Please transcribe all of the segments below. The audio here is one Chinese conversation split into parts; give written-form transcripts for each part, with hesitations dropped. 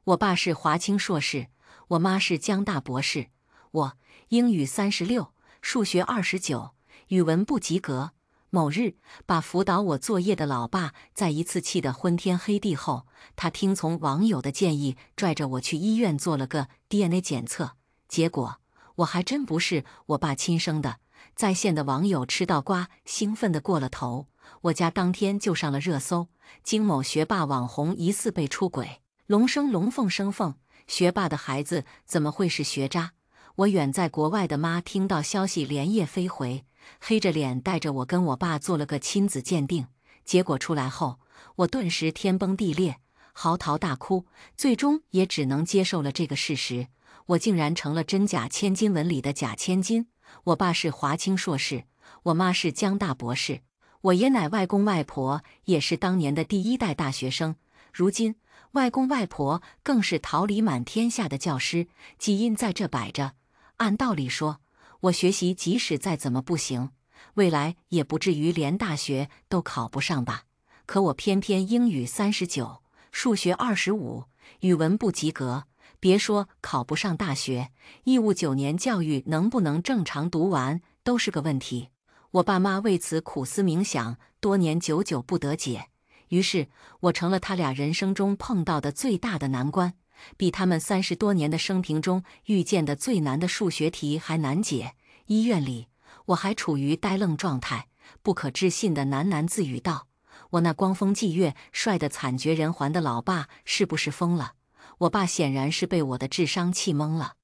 我爸是华清硕士，我妈是江大博士。我英语36，数学29，语文不及格。某日，把辅导我作业的老爸在一次气得昏天黑地后，他听从网友的建议，拽着我去医院做了个 DNA 检测。结果，我还真不是我爸亲生的。在线的网友吃到瓜，兴奋得过了头。我家当天就上了热搜，京某学霸网红疑似被出轨。龙生龙，凤生凤，学霸的孩子怎么会是学渣？我远在国外的妈听到消息连夜飞回，黑着脸带着我跟我爸做了个亲子鉴定。结果出来后，我顿时天崩地裂，嚎啕大哭，最终也只能接受了这个事实：我竟然成了真假千金文里的假千金。我爸是华清硕士，我妈是江大博士，我爷奶外公外婆也是当年的第一代大学生，如今外公外婆更是桃李满天下的教师，基因在这摆着。按道理说，我学习即使再怎么不行，未来也不至于连大学都考不上吧？可我偏偏英语39，数学25，语文不及格。别说考不上大学，义务9年教育能不能正常读完都是个问题。我爸妈为此苦思冥想，多年久久不得解。于是，我成了他俩人生中碰到的最大的难关，比他们30多年的生平中遇见的最难的数学题还难解。医院里，我还处于呆愣状态，不可置信地喃喃自语道：“我那光风霁月、帅得惨绝人寰的老爸是不是疯了？”我爸显然是被我的智商气懵了，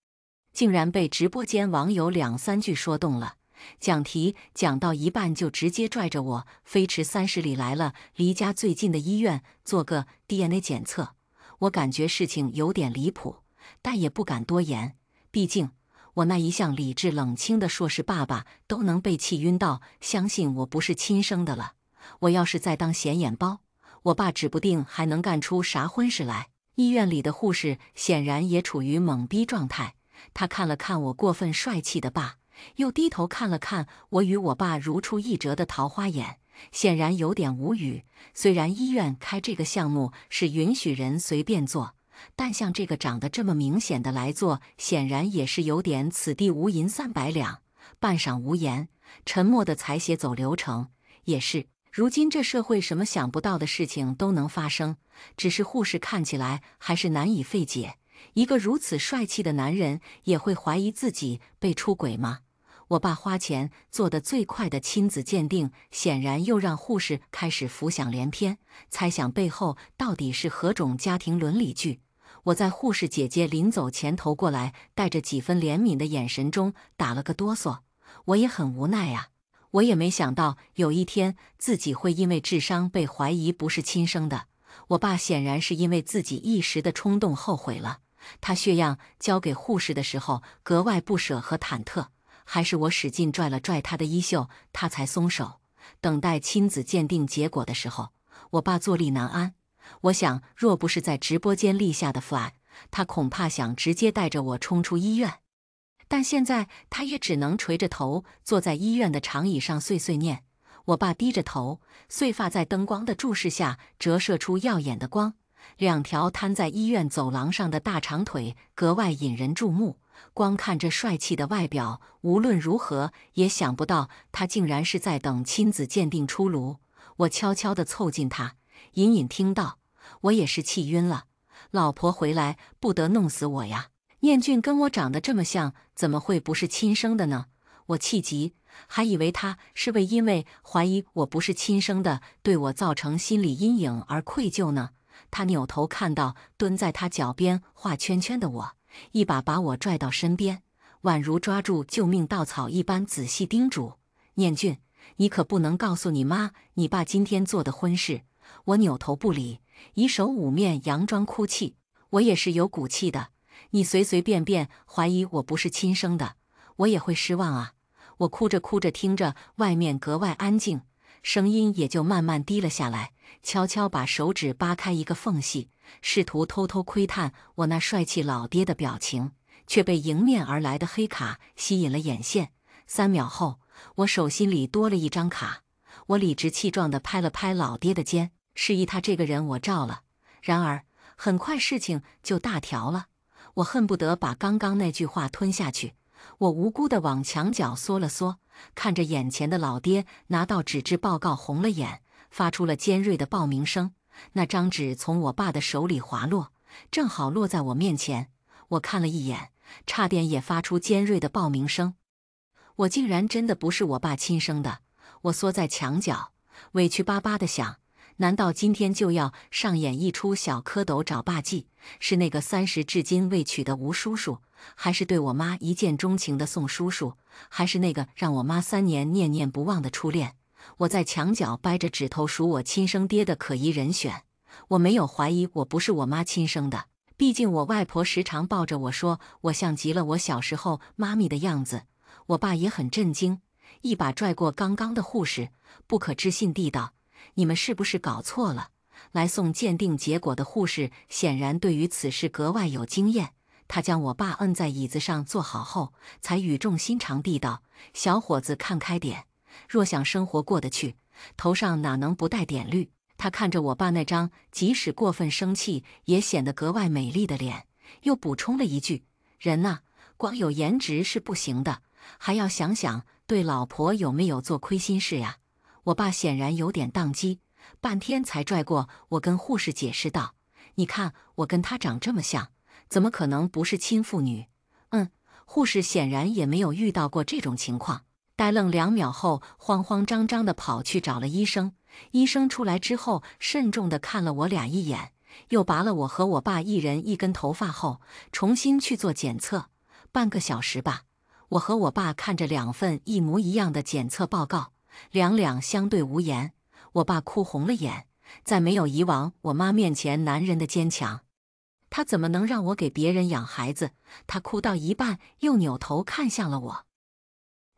竟然被直播间网友2、3句说动了。讲题讲到一半，就直接拽着我飞驰30里来了离家最近的医院做个 DNA 检测。我感觉事情有点离谱，但也不敢多言，毕竟我那一向理智冷清的硕士爸爸都能被气晕到相信我不是亲生的了。我要是再当显眼包，我爸指不定还能干出啥婚事来。医院里的护士显然也处于懵逼状态，他看了看我过分帅气的爸，又低头看了看我与我爸如出一辙的桃花眼，显然有点无语。虽然医院开这个项目是允许人随便做，但像这个长得这么明显的来做，显然也是有点此地无银300两。半晌无言，沉默的采血走流程。也是，如今这社会什么想不到的事情都能发生，只是护士看起来还是难以费解。一个如此帅气的男人也会怀疑自己被出轨吗？我爸花钱做的最快的亲子鉴定，显然又让护士开始浮想联翩，猜想背后到底是何种家庭伦理剧。我在护士姐姐临走前投过来带着几分怜悯的眼神中打了个哆嗦。我也很无奈啊，我也没想到有一天自己会因为智商被怀疑不是亲生的。我爸显然是因为自己一时的冲动后悔了，他血样交给护士的时候格外不舍和忐忑，还是我使劲拽了拽他的衣袖，他才松手。等待亲子鉴定结果的时候，我爸坐立难安。我想，若不是在直播间立下的 flag， 他恐怕想直接带着我冲出医院。但现在他也只能垂着头坐在医院的长椅上碎碎念。我爸低着头，碎发在灯光的注视下折射出耀眼的光，两条摊在医院走廊上的大长腿格外引人注目。光看这帅气的外表，无论如何也想不到他竟然是在等亲子鉴定出炉。我悄悄地凑近他，隐隐听到：“我也是气晕了，老婆回来不得弄死我呀！念俊跟我长得这么像，怎么会不是亲生的呢？”我气急，还以为他是因为怀疑我不是亲生的，对我造成心理阴影而愧疚呢。他扭头看到蹲在他脚边画圈圈的我，一把把我拽到身边，宛如抓住救命稻草一般仔细叮嘱：“念俊，你可不能告诉你妈你爸今天做的婚事。”我扭头不理，以手捂面，佯装哭泣。我也是有骨气的，你随随便便怀疑我不是亲生的，我也会失望啊。我哭着哭着，听着外面格外安静，声音也就慢慢低了下来，悄悄把手指扒开一个缝隙，试图偷偷窥探我那帅气老爹的表情，却被迎面而来的黑卡吸引了眼线。3秒后，我手心里多了一张卡，我理直气壮地拍了拍老爹的肩，示意他这个人我照了。然而很快事情就大条了，我恨不得把刚刚那句话吞下去。我无辜地往墙角缩了缩，看着眼前的老爹拿到纸质报告红了眼，发出了尖锐的报名声。那张纸从我爸的手里滑落，正好落在我面前。我看了一眼，差点也发出尖锐的报名声。我竟然真的不是我爸亲生的！我缩在墙角，委屈巴巴地想：难道今天就要上演一出小蝌蚪找爸记？是那个30至今未娶的吴叔叔，还是对我妈一见钟情的宋叔叔，还是那个让我妈3年念念不忘的初恋？我在墙角掰着指头数我亲生爹的可疑人选。我没有怀疑我不是我妈亲生的，毕竟我外婆时常抱着我说我像极了我小时候妈咪的样子。我爸也很震惊，一把拽过刚刚的护士，不可置信地道：“你们是不是搞错了？”来送鉴定结果的护士显然对于此事格外有经验，他将我爸摁在椅子上坐好后，才语重心长地道：“小伙子，看开点，若想生活过得去，头上哪能不带点绿？”他看着我爸那张即使过分生气也显得格外美丽的脸，又补充了一句：“人呐，光有颜值是不行的，还要想想对老婆有没有做亏心事呀。”我爸显然有点当机，半天才拽过我跟护士解释道：“你看我跟他长这么像，怎么可能不是亲父女？”护士显然也没有遇到过这种情况，呆愣2秒后，慌慌张张地跑去找了医生。医生出来之后，慎重地看了我俩一眼，又拔了我和我爸一人1根头发后，重新去做检测。半个小时吧，我和我爸看着2份一模一样的检测报告，两两相对无言。我爸哭红了眼，再没有以往我妈面前男人的坚强。他怎么能让我给别人养孩子？他哭到一半，又扭头看向了我，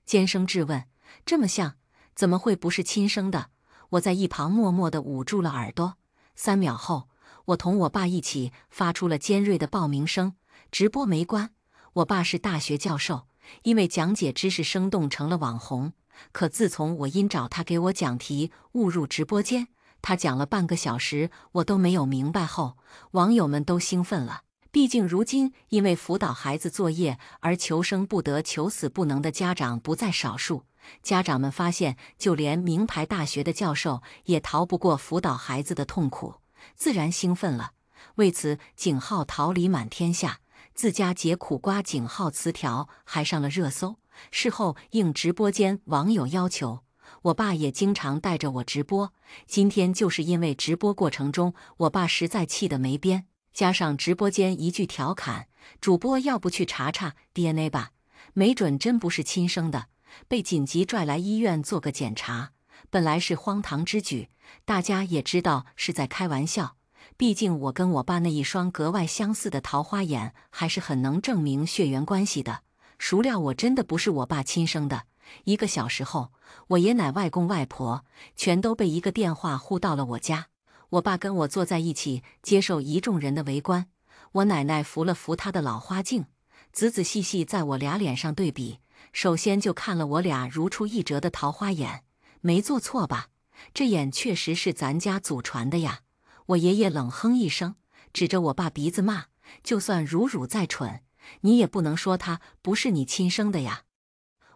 尖声质问：“这么像，怎么会不是亲生的？”我在一旁默默地捂住了耳朵。3秒后，我同我爸一起发出了尖锐的报名声。直播没关，我爸是大学教授，因为讲解知识生动成了网红。可自从我因找他给我讲题误入直播间，他讲了半个小时我都没有明白后，网友们都兴奋了。毕竟如今因为辅导孩子作业而求生不得、求死不能的家长不在少数。家长们发现，就连名牌大学的教授也逃不过辅导孩子的痛苦，自然兴奋了。为此，井号桃李满天下，自家解苦瓜井号词条还上了热搜。事后应直播间网友要求，我爸也经常带着我直播。今天就是因为直播过程中，我爸实在气得没边，加上直播间一句调侃：“主播要不去查查 DNA 吧，没准真不是亲生的。”被紧急拽来医院做个检查，本来是荒唐之举，大家也知道是在开玩笑。毕竟我跟我爸那一双格外相似的桃花眼，还是很能证明血缘关系的。孰料我真的不是我爸亲生的。1个小时后，我爷奶、外公外婆全都被一个电话呼到了我家。我爸跟我坐在一起，接受一众人的围观。我奶奶扶了扶她的老花镜，仔仔细细在我俩脸上对比。首先就看了我俩如出一辙的桃花眼，没做错吧？这眼确实是咱家祖传的呀。我爷爷冷哼一声，指着我爸鼻子骂：“就算乳乳再蠢，你也不能说他不是你亲生的呀。”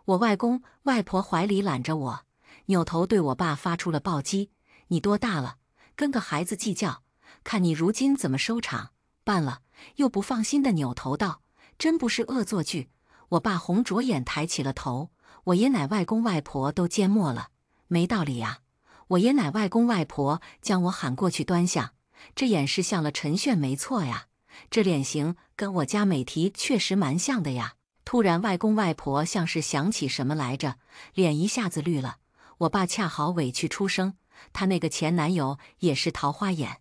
我外公外婆怀里揽着我，扭头对我爸发出了暴击：“你多大了，跟个孩子计较？看你如今怎么收场！”办了，又不放心的扭头道：“真不是恶作剧。”我爸红着眼抬起了头，我爷奶、外公外婆都缄默了。没道理呀！我爷奶、外公外婆将我喊过去端详，这眼是像了陈炫没错呀，这脸型跟我家美提确实蛮像的呀。突然外公外婆像是想起什么来着，脸一下子绿了。我爸恰好委屈出声，他那个前男友也是桃花眼。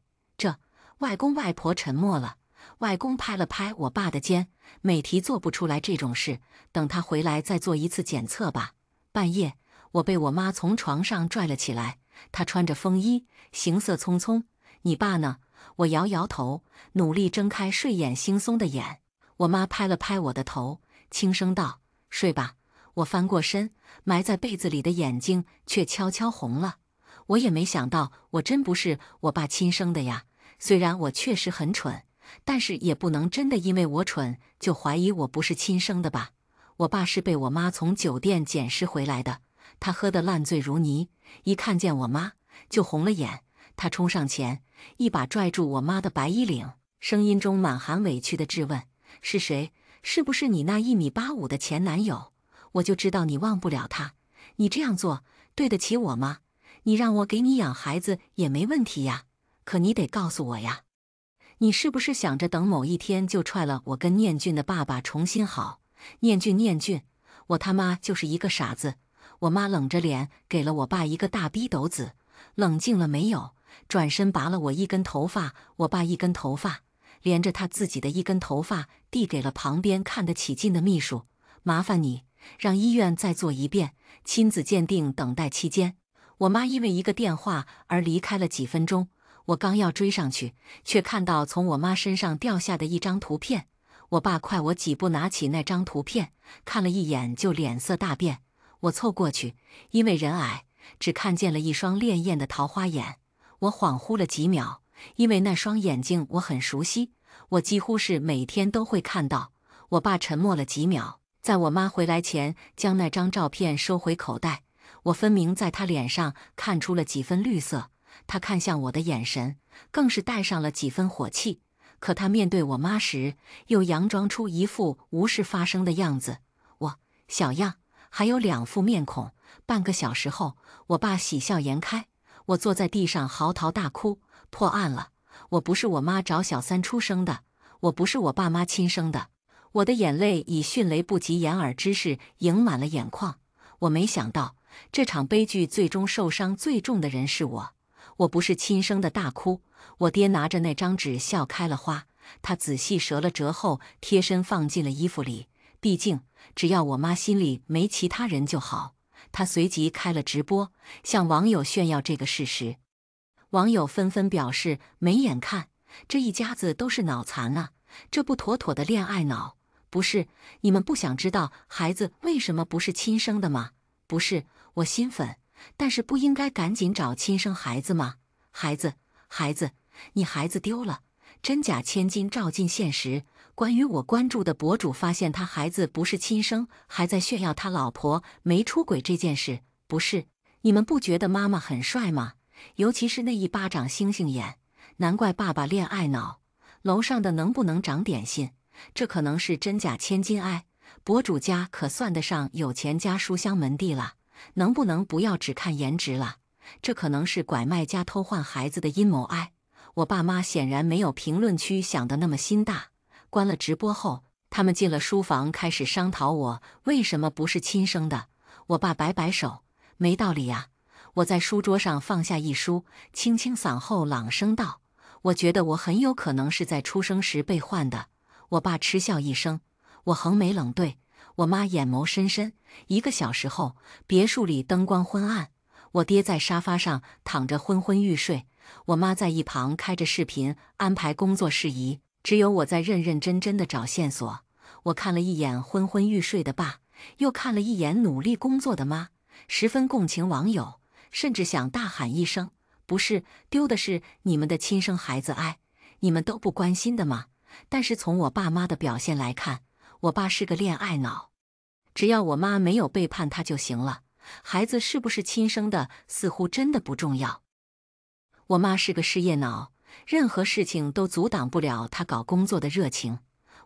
外公外婆沉默了。外公拍了拍我爸的肩，美提做不出来这种事，等他回来再做一次检测吧。半夜，我被我妈从床上拽了起来，她穿着风衣，行色匆匆。你爸呢？我摇摇头，努力睁开睡眼惺忪的眼。我妈拍了拍我的头，轻声道：“睡吧。”我翻过身，埋在被子里的眼睛却悄悄红了。我也没想到，我真不是我爸亲生的呀。虽然我确实很蠢，但是也不能真的因为我蠢就怀疑我不是亲生的吧？我爸是被我妈从酒店捡尸回来的，他喝得烂醉如泥，一看见我妈就红了眼。他冲上前，一把拽住我妈的白衣领，声音中满含委屈的质问：“是谁？是不是你那1.85米的前男友？我就知道你忘不了他。你这样做对得起我吗？你让我给你养孩子也没问题呀，可你得告诉我呀，你是不是想着等某一天就踹了我跟念俊的爸爸重新好？念俊，我他妈就是一个傻子。”我妈冷着脸给了我爸一个大逼斗子，冷静了没有？转身拔了我一根头发，我爸一根头发，连着他自己的一根头发递给了旁边看得起劲的秘书。麻烦你让医院再做一遍亲子鉴定。等待期间，我妈因为一个电话而离开了几分钟。我刚要追上去，却看到从我妈身上掉下的一张图片。我爸快我几步拿起那张图片，看了一眼就脸色大变。我凑过去，因为人矮，只看见了一双潋滟的桃花眼。我恍惚了几秒，因为那双眼睛我很熟悉，我几乎是每天都会看到。我爸沉默了几秒，在我妈回来前将那张照片收回口袋。我分明在他脸上看出了几分绿色，他看向我的眼神更是带上了几分火气。可他面对我妈时，又佯装出一副无事发生的样子。我小样，还有2副面孔。半个小时后，我爸喜笑颜开。我坐在地上嚎啕大哭。破案了！我不是我妈找小三出生的，我不是我爸妈亲生的。我的眼泪以迅雷不及掩耳之势盈满了眼眶。我没想到，这场悲剧最终受伤最重的人是我。我不是亲生的。大哭。我爹拿着那张纸笑开了花，他仔细折了折后贴身放进了衣服里。毕竟，只要我妈心里没其他人就好。他随即开了直播，向网友炫耀这个事实。网友纷纷表示没眼看，这一家子都是脑残啊，这不妥妥的恋爱脑。不是，你们不想知道孩子为什么不是亲生的吗？不是，我心粉，但是不应该赶紧找亲生孩子吗？孩子，你孩子丢了，真假千金照进现实。关于我关注的博主发现他孩子不是亲生，还在炫耀他老婆没出轨这件事。不是，你们不觉得妈妈很帅吗？尤其是那一巴掌星星眼，难怪爸爸恋爱脑。楼上的能不能长点心？这可能是真假千金爱。博主家可算得上有钱家书香门第了，能不能不要只看颜值了？这可能是拐卖加偷换孩子的阴谋爱。我爸妈显然没有评论区想的那么心大。关了直播后，他们进了书房，开始商讨我为什么不是亲生的。我爸摆摆手，没道理呀。我在书桌上放下一书，清清嗓后朗声道：“我觉得我很有可能是在出生时被换的。”我爸嗤笑一声，我横眉冷对。我妈眼眸深深。1个小时后，别墅里灯光昏暗，我爹在沙发上躺着昏昏欲睡，我妈在一旁开着视频安排工作事宜，只有我在认认真真的找线索。我看了一眼昏昏欲睡的爸，又看了一眼努力工作的妈，十分共情网友，甚至想大喊一声：不是，丢的是你们的亲生孩子爱，你们都不关心的吗？但是从我爸妈的表现来看，我爸是个恋爱脑，只要我妈没有背叛他就行了，孩子是不是亲生的似乎真的不重要。我妈是个事业脑，任何事情都阻挡不了她搞工作的热情。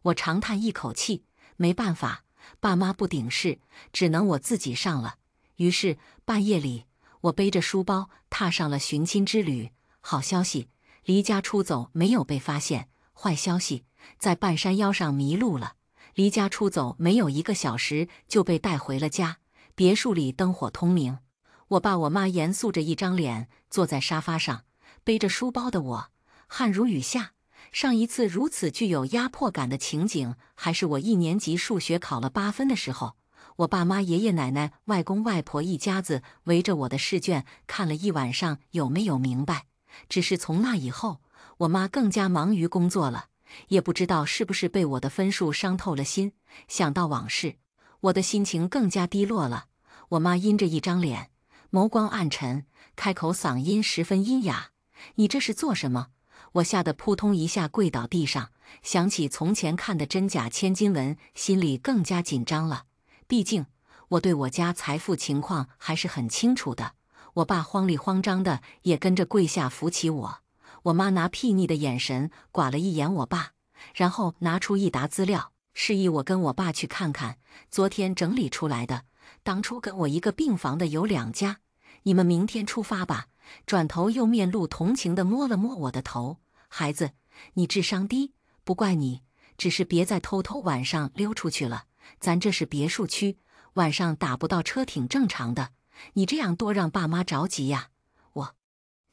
我长叹一口气，没办法，爸妈不顶事，只能我自己上了。于是半夜里，我背着书包踏上了寻亲之旅。好消息，离家出走没有被发现；坏消息，在半山腰上迷路了。离家出走没有1个小时就被带回了家。别墅里灯火通明，我爸我妈严肃着一张脸坐在沙发上，背着书包的我汗如雨下。上一次如此具有压迫感的情景，还是我1年级数学考了8分的时候。我爸妈、爷爷奶奶、外公外婆一家子围着我的试卷看了一晚上，有没有明白？只是从那以后，我妈更加忙于工作了，也不知道是不是被我的分数伤透了心。想到往事，我的心情更加低落了。我妈阴着一张脸，眸光暗沉，开口嗓音十分阴哑：“你这是做什么？我吓得扑通一下跪倒地上，想起从前看的真假千金文，心里更加紧张了。毕竟我对我家财富情况还是很清楚的。我爸慌里慌张的也跟着跪下扶起我。我妈拿睥睨的眼神刮了一眼我爸，然后拿出一沓资料，示意我跟我爸去看看。昨天整理出来的，当初跟我一个病房的有2家，你们明天出发吧。转头又面露同情地摸了摸我的头，孩子，你智商低，不怪你，只是别再偷偷晚上溜出去了。咱这是别墅区，晚上打不到车挺正常的。你这样多让爸妈着急呀。我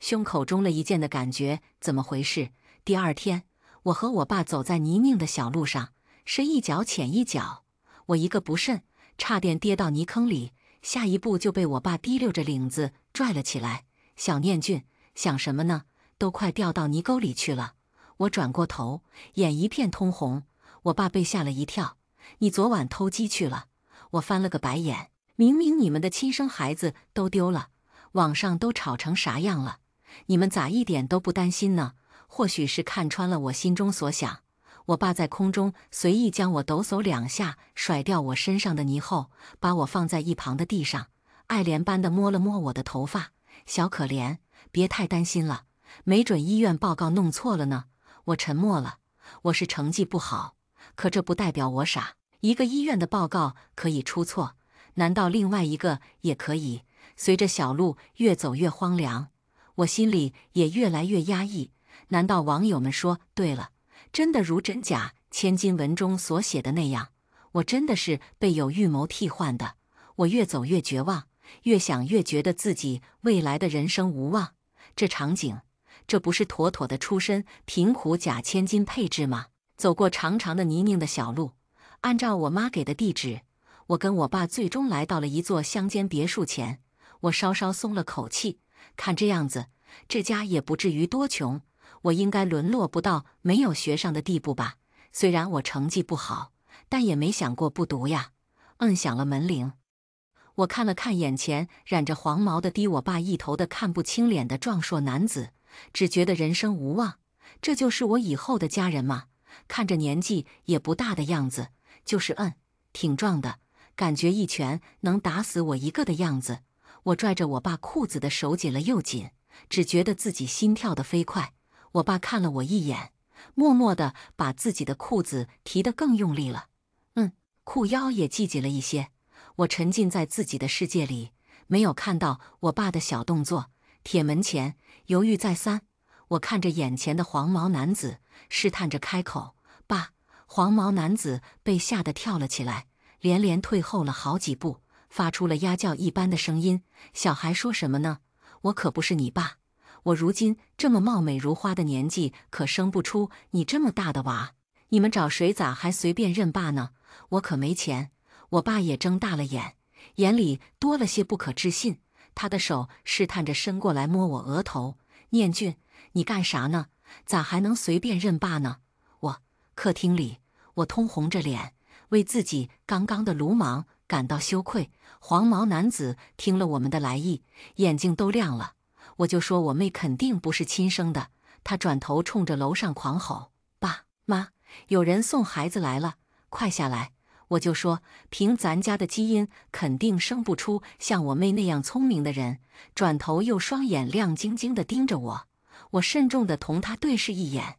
胸口中了一箭的感觉，怎么回事？第二天，我和我爸走在泥泞的小路上，深一脚浅一脚，我一个不慎，差点跌到泥坑里，下一步就被我爸提溜着领子拽了起来。小念俊，想什么呢？都快掉到泥沟里去了。我转过头，眼一片通红。我爸被吓了一跳。你昨晚偷鸡去了？我翻了个白眼。明明你们的亲生孩子都丢了，网上都吵成啥样了，你们咋一点都不担心呢？或许是看穿了我心中所想，我爸在空中随意将我抖擞2下，甩掉我身上的泥后，把我放在一旁的地上，爱怜般地摸了摸我的头发。小可怜，别太担心了，没准医院报告弄错了呢。我沉默了。我是成绩不好，可这不代表我傻。一个医院的报告可以出错，难道另外一个也可以？随着小路越走越荒凉，我心里也越来越压抑。难道网友们说对了，真的如真假千金文中所写的那样，我真的是被有预谋替换的？我越走越绝望，越想越觉得自己未来的人生无望。这场景，这不是妥妥的出身贫苦假千金配置吗？走过长长的泥泞的小路，按照我妈给的地址，我跟我爸最终来到了一座乡间别墅前。我稍稍松了口气，看这样子，这家也不至于多穷，我应该沦落不到没有学上的地步吧？虽然我成绩不好，但也没想过不读呀。响了门铃。我看了看眼前染着黄毛的低我爸一头的看不清脸的壮硕男子，只觉得人生无望。这就是我以后的家人吗？看着年纪也不大的样子，就是挺壮的，感觉一拳能打死我一个的样子。我拽着我爸裤子的手紧了又紧，只觉得自己心跳得飞快。我爸看了我一眼，默默地把自己的裤子提得更用力了，裤腰也系紧了一些。我沉浸在自己的世界里，没有看到我爸的小动作。铁门前犹豫再三，我看着眼前的黄毛男子，试探着开口：“爸。”黄毛男子被吓得跳了起来，连连退后了好几步，发出了鸭叫一般的声音：“小孩说什么呢？我可不是你爸，我如今这么貌美如花的年纪，可生不出你这么大的娃。你们找谁咋还随便认爸呢？我可没钱。”我爸也睁大了眼，眼里多了些不可置信。他的手试探着伸过来摸我额头：“念俊，你干啥呢？咋还能随便认爸呢？”客厅里，我通红着脸，为自己刚刚的鲁莽感到羞愧。黄毛男子听了我们的来意，眼睛都亮了。我就说我妹肯定不是亲生的。他转头冲着楼上狂吼：“爸妈，有人送孩子来了，快下来！”我就说，凭咱家的基因，肯定生不出像我妹那样聪明的人。转头又双眼亮晶晶地盯着我，我慎重地同他对视一眼，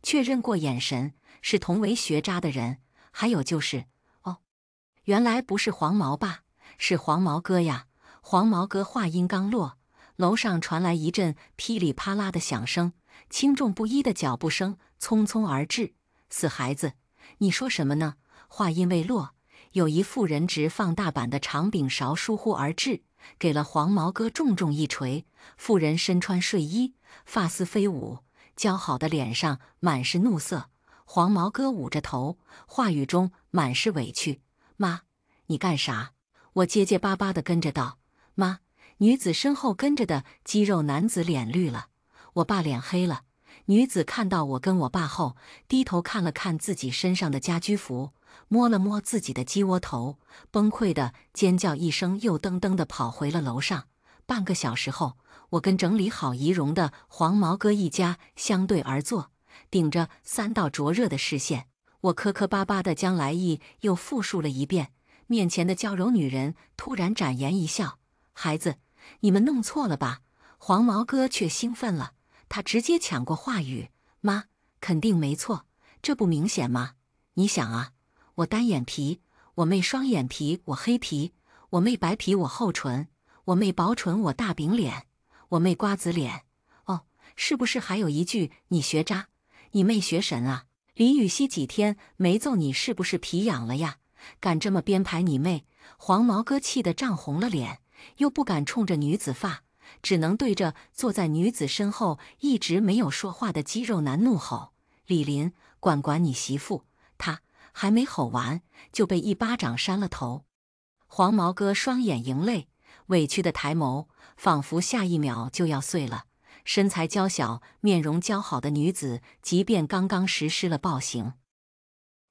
确认过眼神，是同为学渣的人。还有就是，原来不是黄毛爸，是黄毛哥呀！黄毛哥话音刚落，楼上传来一阵噼里啪啦的响声，轻重不一的脚步声匆匆而至。死孩子，你说什么呢？话音未落，有一妇人直放大版的长柄勺疏忽而至，给了黄毛哥重重一锤。妇人身穿睡衣，发丝飞舞，姣好的脸上满是怒色。黄毛哥捂着头，话语中满是委屈：“妈，你干啥？”我结结巴巴地跟着道：“妈。”女子身后跟着的肌肉男子脸绿了，我爸脸黑了。女子看到我跟我爸后，低头看了看自己身上的家居服，摸了摸自己的鸡窝头，崩溃的尖叫一声，又噔噔地跑回了楼上。半个小时后，我跟整理好仪容的黄毛哥一家相对而坐，顶着3道灼热的视线，我磕磕巴巴地将来意又复述了一遍。面前的娇柔女人突然展颜一笑：“孩子，你们弄错了吧？”黄毛哥却兴奋了，他直接抢过话语：“妈，肯定没错，这不明显吗？你想啊，我单眼皮，我妹双眼皮，我黑皮，我妹白皮，我厚唇，我妹薄唇，我大饼脸，我妹瓜子脸。哦，是不是还有一句你学渣，你妹学神啊？李雨熙几天没揍你，是不是皮痒了呀？敢这么编排你妹！”黄毛哥气得涨红了脸，又不敢冲着女子发，只能对着坐在女子身后一直没有说话的肌肉男怒吼：“李林，管管你媳妇！”他还没吼完，就被一巴掌扇了头。黄毛哥双眼盈泪，委屈的抬眸，仿佛下一秒就要碎了。身材娇小、面容姣好的女子，即便刚刚实施了暴行，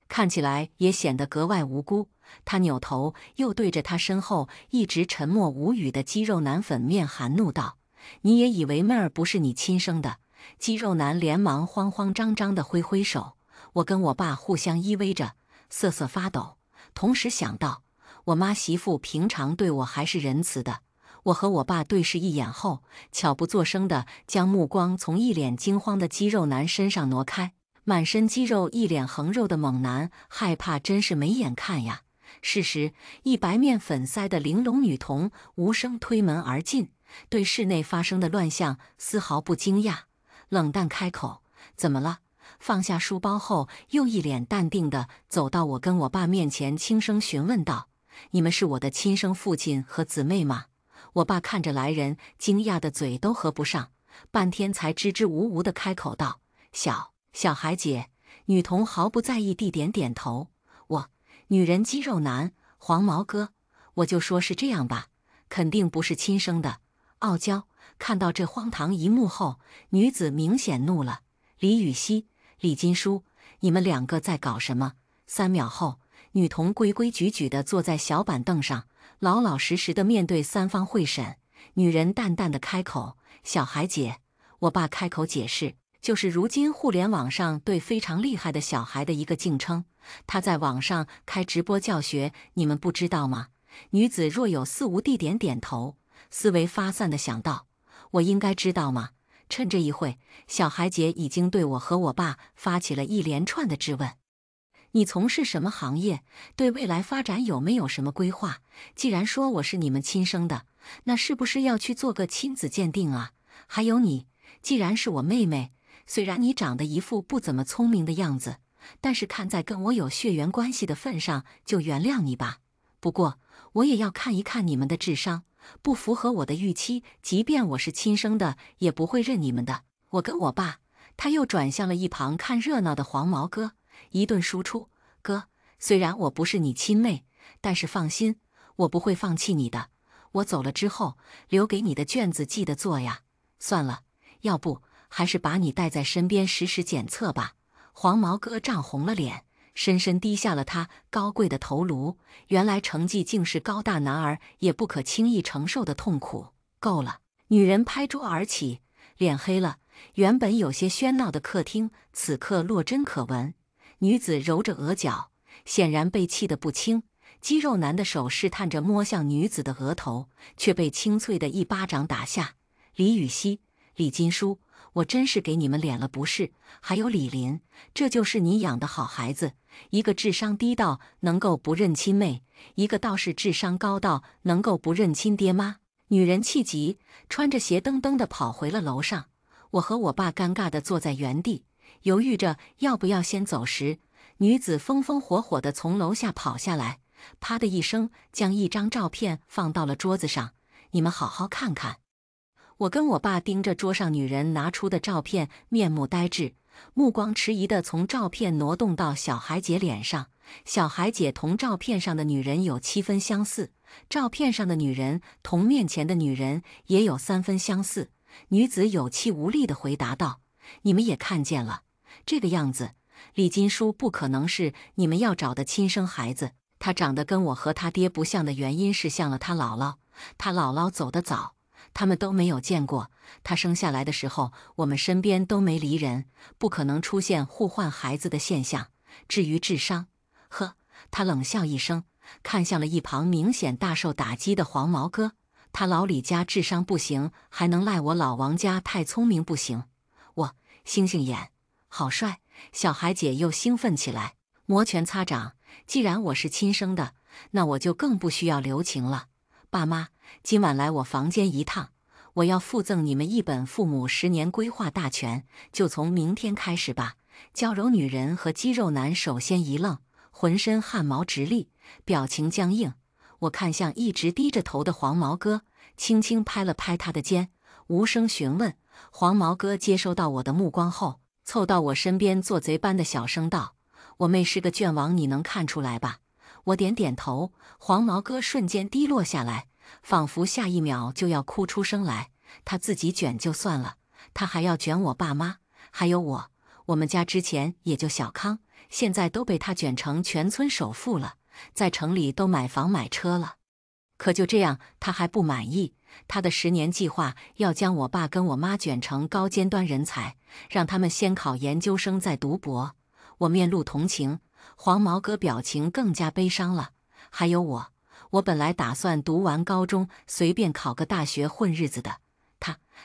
看起来也显得格外无辜。他扭头又对着他身后一直沉默无语的肌肉男粉面含怒道：“你也以为妹儿不是你亲生的？”肌肉男连忙慌慌张张地挥挥手。我跟我爸互相依偎着，瑟瑟发抖，同时想到，我妈媳妇平常对我还是仁慈的。我和我爸对视一眼后，悄不作声地将目光从一脸惊慌的肌肉男身上挪开。满身肌肉、一脸横肉的猛男，害怕真是没眼看呀。适时，一白面粉腮的玲珑女童无声推门而进，对室内发生的乱象丝毫不惊讶，冷淡开口：“怎么了？”放下书包后，又一脸淡定地走到我跟我爸面前，轻声询问道：“你们是我的亲生父亲和姊妹吗？”我爸看着来人，惊讶的嘴都合不上，半天才支支吾吾地开口道：“小孩姐。”女童毫不在意地点点头。我，女人肌肉男，黄毛哥，我就说是这样吧，肯定不是亲生的。傲娇。看到这荒唐一幕后，女子明显怒了：“李雨熙，李金书，你们2个在搞什么？”3秒后，女童规规矩矩地坐在小板凳上，老老实实地面对3方会审。女人淡淡地开口：“小孩姐。”我爸开口解释，就是如今互联网上对非常厉害的小孩的一个敬称。他在网上开直播教学，你们不知道吗？女子若有似无地点点头，思维发散地想到：我应该知道吗？趁这一会，小孩姐已经对我和我爸发起了一连串的质问。你从事什么行业？对未来发展有没有什么规划？既然说我是你们亲生的，那是不是要去做个亲子鉴定啊？还有你，既然是我妹妹，虽然你长得一副不怎么聪明的样子，但是看在跟我有血缘关系的份上，就原谅你吧。不过，我也要看一看你们的智商，不符合我的预期，即便我是亲生的，也不会认你们的。我跟我爸，他又转向了一旁看热闹的黄毛哥，一顿输出：哥，虽然我不是你亲妹，但是放心，我不会放弃你的。我走了之后，留给你的卷子记得做呀。算了，要不还是把你带在身边实时检测吧。黄毛哥涨红了脸，深深低下了他高贵的头颅。原来成绩竟是高大男儿也不可轻易承受的痛苦。够了！女人拍桌而起，脸黑了。原本有些喧闹的客厅，此刻落针可闻。女子揉着额角，显然被气得不轻。肌肉男的手试探着摸向女子的额头，却被清脆的一巴掌打下。李雨熙，李金书，我真是给你们脸了不是？还有李林，这就是你养的好孩子，一个智商低到能够不认亲妹，一个倒是智商高到能够不认亲爹妈。女人气急，穿着鞋噔噔地跑回了楼上。我和我爸尴尬地坐在原地，犹豫着要不要先走时，女子风风火火地从楼下跑下来，啪的一声将一张照片放到了桌子上。你们好好看看。我跟我爸盯着桌上女人拿出的照片，面目呆滞，目光迟疑地从照片挪动到小孩姐脸上。小孩姐同照片上的女人有7分相似，照片上的女人同面前的女人也有3分相似。女子有气无力地回答道：“你们也看见了，这个样子，李金书不可能是你们要找的亲生孩子。他长得跟我和他爹不像的原因是像了他姥姥，他姥姥走得早。他们都没有见过。他生下来的时候，我们身边都没离人，不可能出现互换孩子的现象。至于智商，呵，他冷笑一声，看向了一旁明显大受打击的黄毛哥。他老李家智商不行，还能赖我老王家太聪明不行？我星星眼，好帅！小孩姐又兴奋起来，摩拳擦掌。既然我是亲生的，那我就更不需要留情了。爸妈，今晚来我房间一趟，我要附赠你们一本父母10年规划大全，就从明天开始吧。娇柔女人和肌肉男首先一愣，浑身汗毛直立，表情僵硬。我看向一直低着头的黄毛哥，轻轻拍了拍他的肩，无声询问。黄毛哥接收到我的目光后，凑到我身边，做贼般的小声道：“我妹是个卷王，你能看出来吧？”我点点头。黄毛哥瞬间低落下来，仿佛下一秒就要哭出声来。他自己卷就算了，他还要卷我爸妈，还有我。我们家之前也就小康，现在都被他卷成全村首富了，在城里都买房买车了。可就这样，他还不满意。他的10年计划要将我爸跟我妈卷成高尖端人才，让他们先考研究生再读博。我面露同情，黄毛哥表情更加悲伤了。还有我本来打算读完高中随便考个大学混日子的，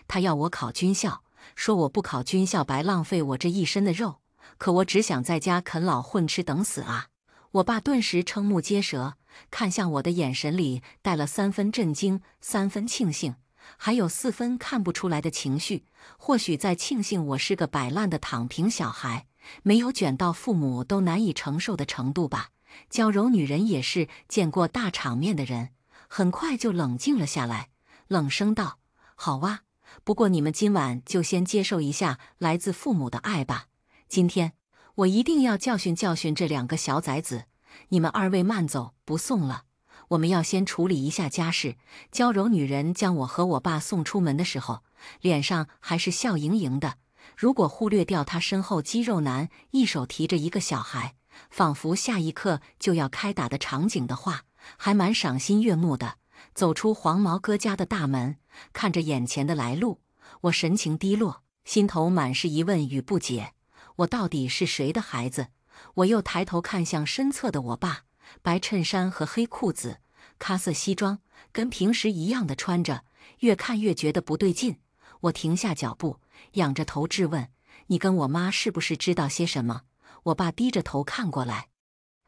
他要我考军校，说我不考军校白浪费我这一身的肉。可我只想在家啃老混吃等死啊！我爸顿时瞠目结舌，看向我的眼神里带了3分震惊，3分庆幸，还有4分看不出来的情绪。或许在庆幸我是个摆烂的躺平小孩，没有卷到父母都难以承受的程度吧。娇柔女人也是见过大场面的人，很快就冷静了下来，冷声道：“好啊，不过你们今晚就先接受一下来自父母的爱吧。今天我一定要教训教训这2个小崽子。你们2位慢走，不送了。我们要先处理一下家事。”娇柔女人将我和我爸送出门的时候，脸上还是笑盈盈的。如果忽略掉她身后肌肉男一手提着一个小孩，仿佛下一刻就要开打的场景的话，还蛮赏心悦目的。走出黄毛哥家的大门，看着眼前的来路，我神情低落，心头满是疑问与不解。我到底是谁的孩子？我又抬头看向身侧的我爸，白衬衫和黑裤子，咖色西装，跟平时一样的穿着，越看越觉得不对劲。我停下脚步，仰着头质问：“你跟我妈是不是知道些什么？”我爸低着头看过来，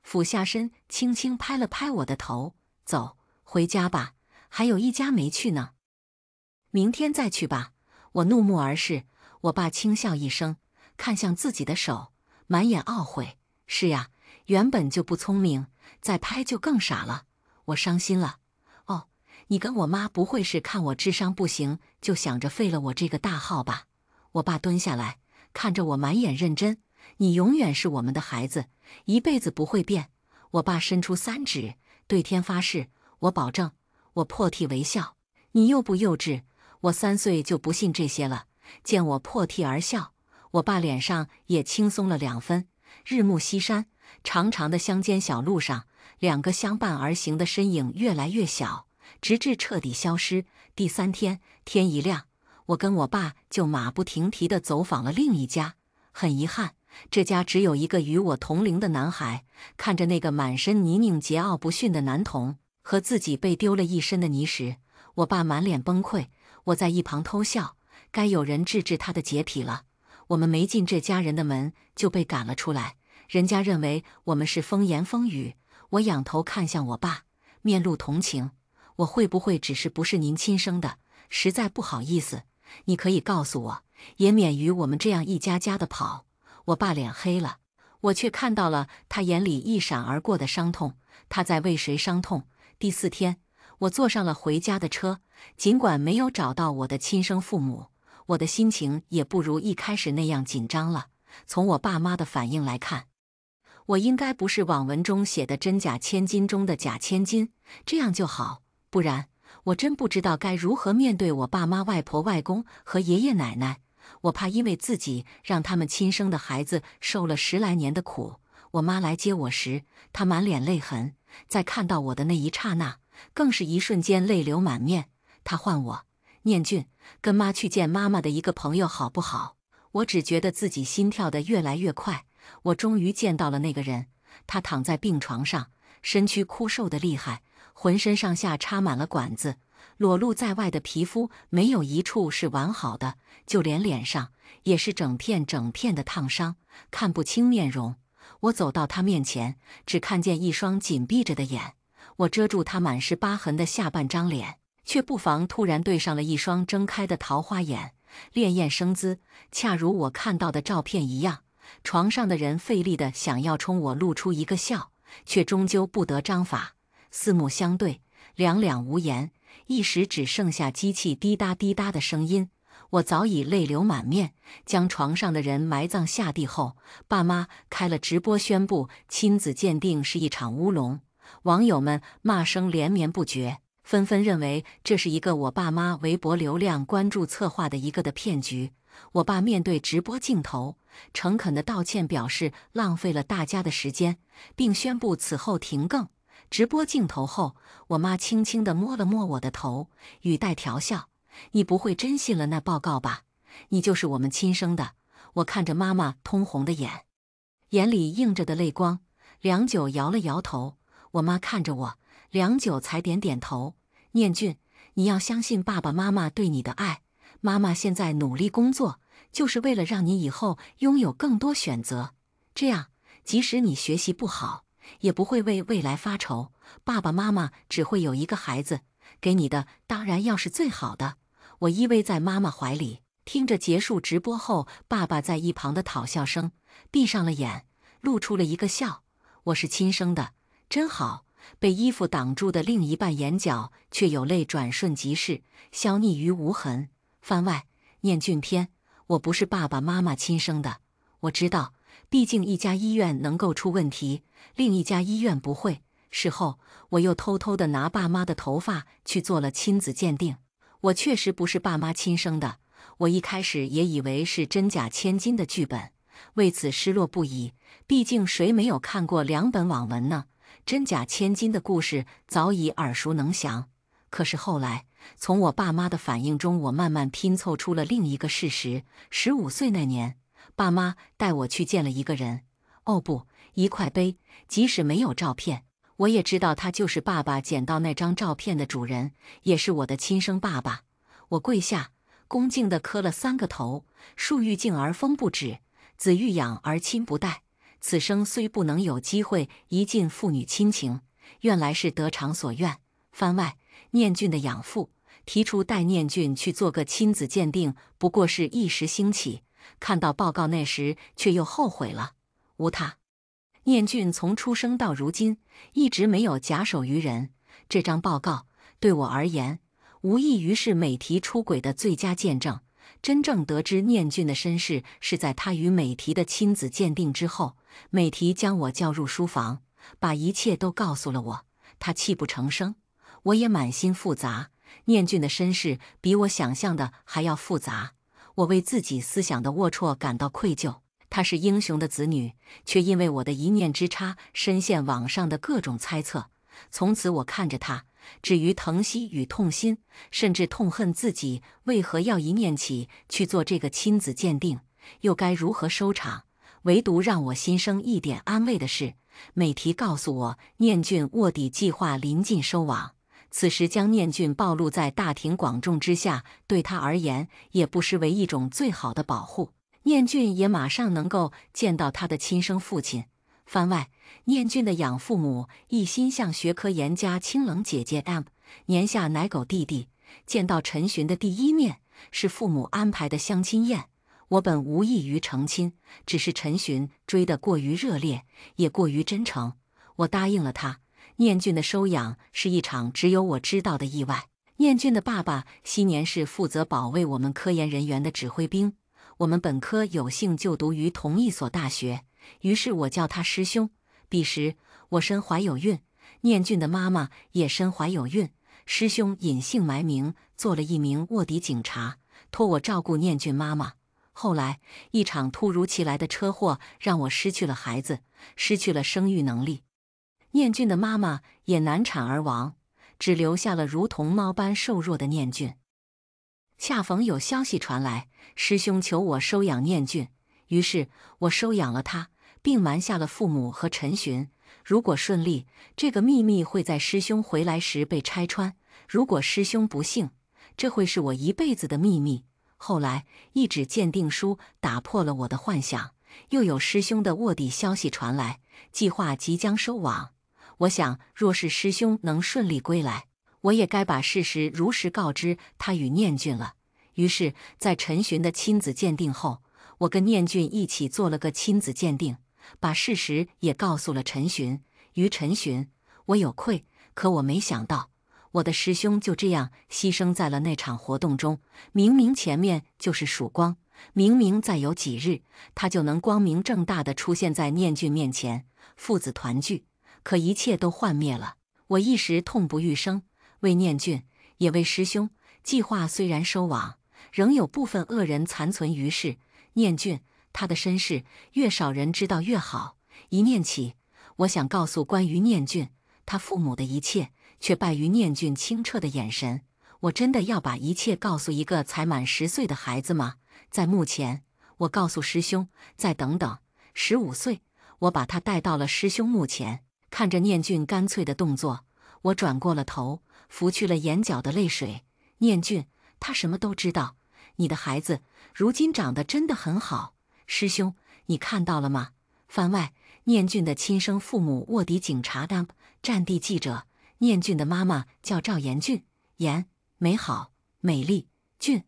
俯下身轻轻拍了拍我的头：“走，回家吧，还有一家没去呢。明天再去吧。”我怒目而视，我爸轻笑一声，看向自己的手，满眼懊悔：“是呀，原本就不聪明，再拍就更傻了。我伤心了。哦，你跟我妈不会是看我智商不行，就想着废了我这个大号吧？”我爸蹲下来，看着我满眼认真：“你永远是我们的孩子，一辈子不会变。”我爸伸出3指，对天发誓：“我保证。”我破涕为笑：“你幼不幼稚？我3岁就不信这些了。”见我破涕而笑，我爸脸上也轻松了2分。日暮西山，长长的乡间小路上，2个相伴而行的身影越来越小，直至彻底消失。第3天，天一亮，我跟我爸就马不停蹄地走访了另一家。很遗憾，这家只有一个与我同龄的男孩。看着那个满身泥泞桀骜不驯的男童和自己被丢了一身的泥石，我爸满脸崩溃。我在一旁偷笑，该有人治治他的洁癖了。我们没进这家人的门就被赶了出来，人家认为我们是风言风语。我仰头看向我爸，面露同情：“我会不会只是不是您亲生的？实在不好意思，你可以告诉我，也免于我们这样一家家的跑。”我爸脸黑了，我却看到了他眼里一闪而过的伤痛。他在为谁伤痛？第4天，我坐上了回家的车，尽管没有找到我的亲生父母，我的心情也不如一开始那样紧张了。从我爸妈的反应来看，我应该不是网文中写的真假千金中的假千金，这样就好。不然，我真不知道该如何面对我爸妈、外婆、外公和爷爷奶奶。我怕因为自己让他们亲生的孩子受了10来年的苦。我妈来接我时，她满脸泪痕，在看到我的那一刹那，更是一瞬间泪流满面。她唤我：“念俊，跟妈去见妈妈的一个朋友好不好？我只觉得自己心跳得越来越快。我终于见到了那个人，他躺在病床上，身躯枯瘦得厉害，浑身上下插满了管子，裸露在外的皮肤没有一处是完好的，就连脸上也是整片整片的烫伤，看不清面容。我走到他面前，只看见一双紧闭着的眼，我遮住他满是疤痕的下半张脸，却不妨突然对上了一双睁开的桃花眼，潋滟生姿，恰如我看到的照片一样。床上的人费力地想要冲我露出一个笑，却终究不得章法，四目相对，两两无言，一时只剩下机器滴答滴答的声音。我早已泪流满面，将床上的人埋葬下地后，爸妈开了直播宣布亲子鉴定是一场乌龙，网友们骂声连绵不绝，纷纷认为这是一个我爸妈微博流量关注策划的一个的骗局。我爸面对直播镜头，诚恳地道歉，表示浪费了大家的时间，并宣布此后停更。直播镜头后，我妈轻轻地摸了摸我的头，语带调笑：“你不会真信了那报告吧？你就是我们亲生的。”我看着妈妈通红的眼，眼里映着的泪光，良久摇了摇头。我妈看着我，良久才点点头：“念俊，你要相信爸爸妈妈对你的爱。妈妈现在努力工作，就是为了让你以后拥有更多选择。这样，即使你学习不好，也不会为未来发愁。爸爸妈妈只会有一个孩子，给你的当然要是最好的。”我依偎在妈妈怀里，听着结束直播后爸爸在一旁的讨笑声，闭上了眼，露出了一个笑。我是亲生的，真好。被衣服挡住的另一半眼角却有泪转瞬即逝，消匿于无痕。番外，念俊篇，我不是爸爸妈妈亲生的，我知道，毕竟一家医院能够出问题，另一家医院不会。事后，我又偷偷地拿爸妈的头发去做了亲子鉴定，我确实不是爸妈亲生的。我一开始也以为是真假千金的剧本，为此失落不已。毕竟谁没有看过2本网文呢？真假千金的故事早已耳熟能详。可是后来，从我爸妈的反应中，我慢慢拼凑出了另一个事实：15岁那年，爸妈带我去见了一个人。哦不，一块碑，即使没有照片，我也知道他就是爸爸捡到那张照片的主人，也是我的亲生爸爸。我跪下，恭敬地磕了3个头：“树欲静而风不止，子欲养而亲不待。此生虽不能有机会一尽父女亲情，愿来世得偿所愿。”番外，念俊的养父提出带念俊去做个亲子鉴定，不过是一时兴起，看到报告那时却又后悔了。无他，念俊从出生到如今一直没有假手于人，这张报告对我而言，无异于是美提出轨的最佳见证。真正得知念俊的身世，是在他与美提的亲子鉴定之后。美提将我叫入书房，把一切都告诉了我。他泣不成声，我也满心复杂。念俊的身世比我想象的还要复杂，我为自己思想的龌龊感到愧疚。他是英雄的子女，却因为我的一念之差，深陷网上的各种猜测。从此我看着他，止于疼惜与痛心，甚至痛恨自己为何要一念起去做这个亲子鉴定，又该如何收场。唯独让我心生一点安慰的是，美提告诉我，念俊卧底计划临近收网。此时将念俊暴露在大庭广众之下，对他而言也不失为一种最好的保护。念俊也马上能够见到他的亲生父亲。番外，念俊的养父母一心向学科严加清冷姐姐 M 年下奶狗弟弟。见到陈寻的第一面是父母安排的相亲宴。我本无意于成亲，只是陈寻追得过于热烈，也过于真诚，我答应了他。念俊的收养是一场只有我知道的意外。念俊的爸爸昔年是负责保卫我们科研人员的指挥兵，我们本科有幸就读于同一所大学，于是我叫他师兄。彼时我身怀有孕，念俊的妈妈也身怀有孕，师兄隐姓埋名做了一名卧底警察，托我照顾念俊妈妈。后来，一场突如其来的车祸让我失去了孩子，失去了生育能力。念俊的妈妈也难产而亡，只留下了如同猫般瘦弱的念俊。恰逢有消息传来，师兄求我收养念俊，于是我收养了他，并瞒下了父母和陈寻。如果顺利，这个秘密会在师兄回来时被拆穿；如果师兄不幸，这会是我一辈子的秘密。后来，一纸鉴定书打破了我的幻想，又有师兄的卧底消息传来，计划即将收网。我想，若是师兄能顺利归来，我也该把事实如实告知他与念俊了。于是，在陈寻的亲子鉴定后，我跟念俊一起做了个亲子鉴定，把事实也告诉了陈寻。于陈寻，我有愧，可我没想到，我的师兄就这样牺牲在了那场活动中。明明前面就是曙光，明明再有几日，他就能光明正大地出现在念俊面前，父子团聚。可一切都幻灭了，我一时痛不欲生。为念俊，也为师兄，计划虽然收网，仍有部分恶人残存于世。念俊，他的身世越少人知道越好。一念起，我想告诉关于念俊他父母的一切，却败于念俊清澈的眼神。我真的要把一切告诉一个才满10岁的孩子吗？在目前，我告诉师兄，再等等。15岁，我把他带到了师兄墓前，看着念俊干脆的动作，我转过了头，拂去了眼角的泪水。念俊，他什么都知道。你的孩子如今长得真的很好，师兄，你看到了吗？番外，念俊的亲生父母卧底警察的战地记者。念俊的妈妈叫赵延俊，延，美好、美丽，俊，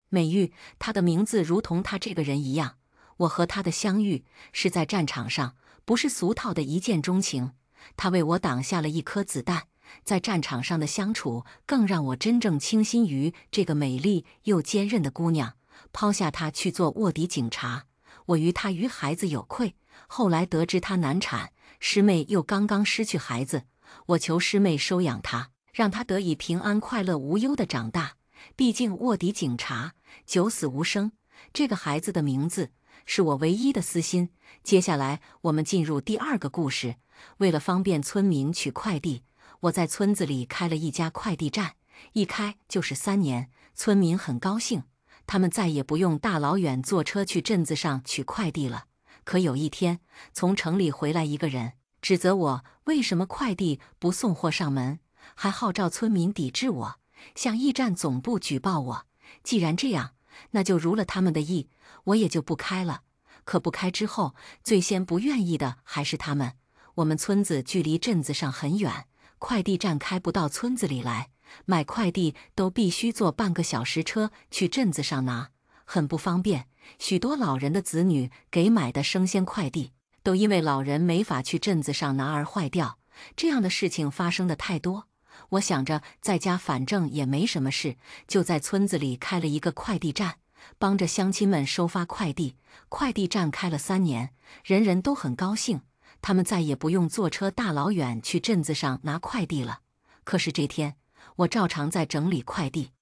美玉。他的名字如同他这个人一样。我和他的相遇是在战场上，不是俗套的一见钟情。他为我挡下了一颗子弹，在战场上的相处更让我真正倾心于这个美丽又坚韧的姑娘。抛下她去做卧底警察，我于她与孩子有愧。后来得知她难产，师妹又刚刚失去孩子，我求师妹收养她，让她得以平安快乐无忧地长大。毕竟卧底警察九死无生，这个孩子的名字是我唯一的私心。接下来我们进入第2个故事。为了方便村民取快递，我在村子里开了一家快递站，一开就是3年。村民很高兴，他们再也不用大老远坐车去镇子上取快递了。可有一天，从城里回来一个人，指责我为什么快递不送货上门，还号召村民抵制我，向驿站总部举报我。既然这样，那就如了他们的意，我也就不开了。可不开之后，最先不愿意的还是他们。我们村子距离镇子上很远，快递站开不到村子里来，买快递都必须坐半个小时车去镇子上拿，很不方便。许多老人的子女给买的生鲜快递，都因为老人没法去镇子上拿而坏掉。这样的事情发生的太多，我想着在家反正也没什么事，就在村子里开了一个快递站，帮着乡亲们收发快递。快递站开了3年，人人都很高兴，他们再也不用坐车大老远去镇子上拿快递了。可是这天，我照常在整理快递，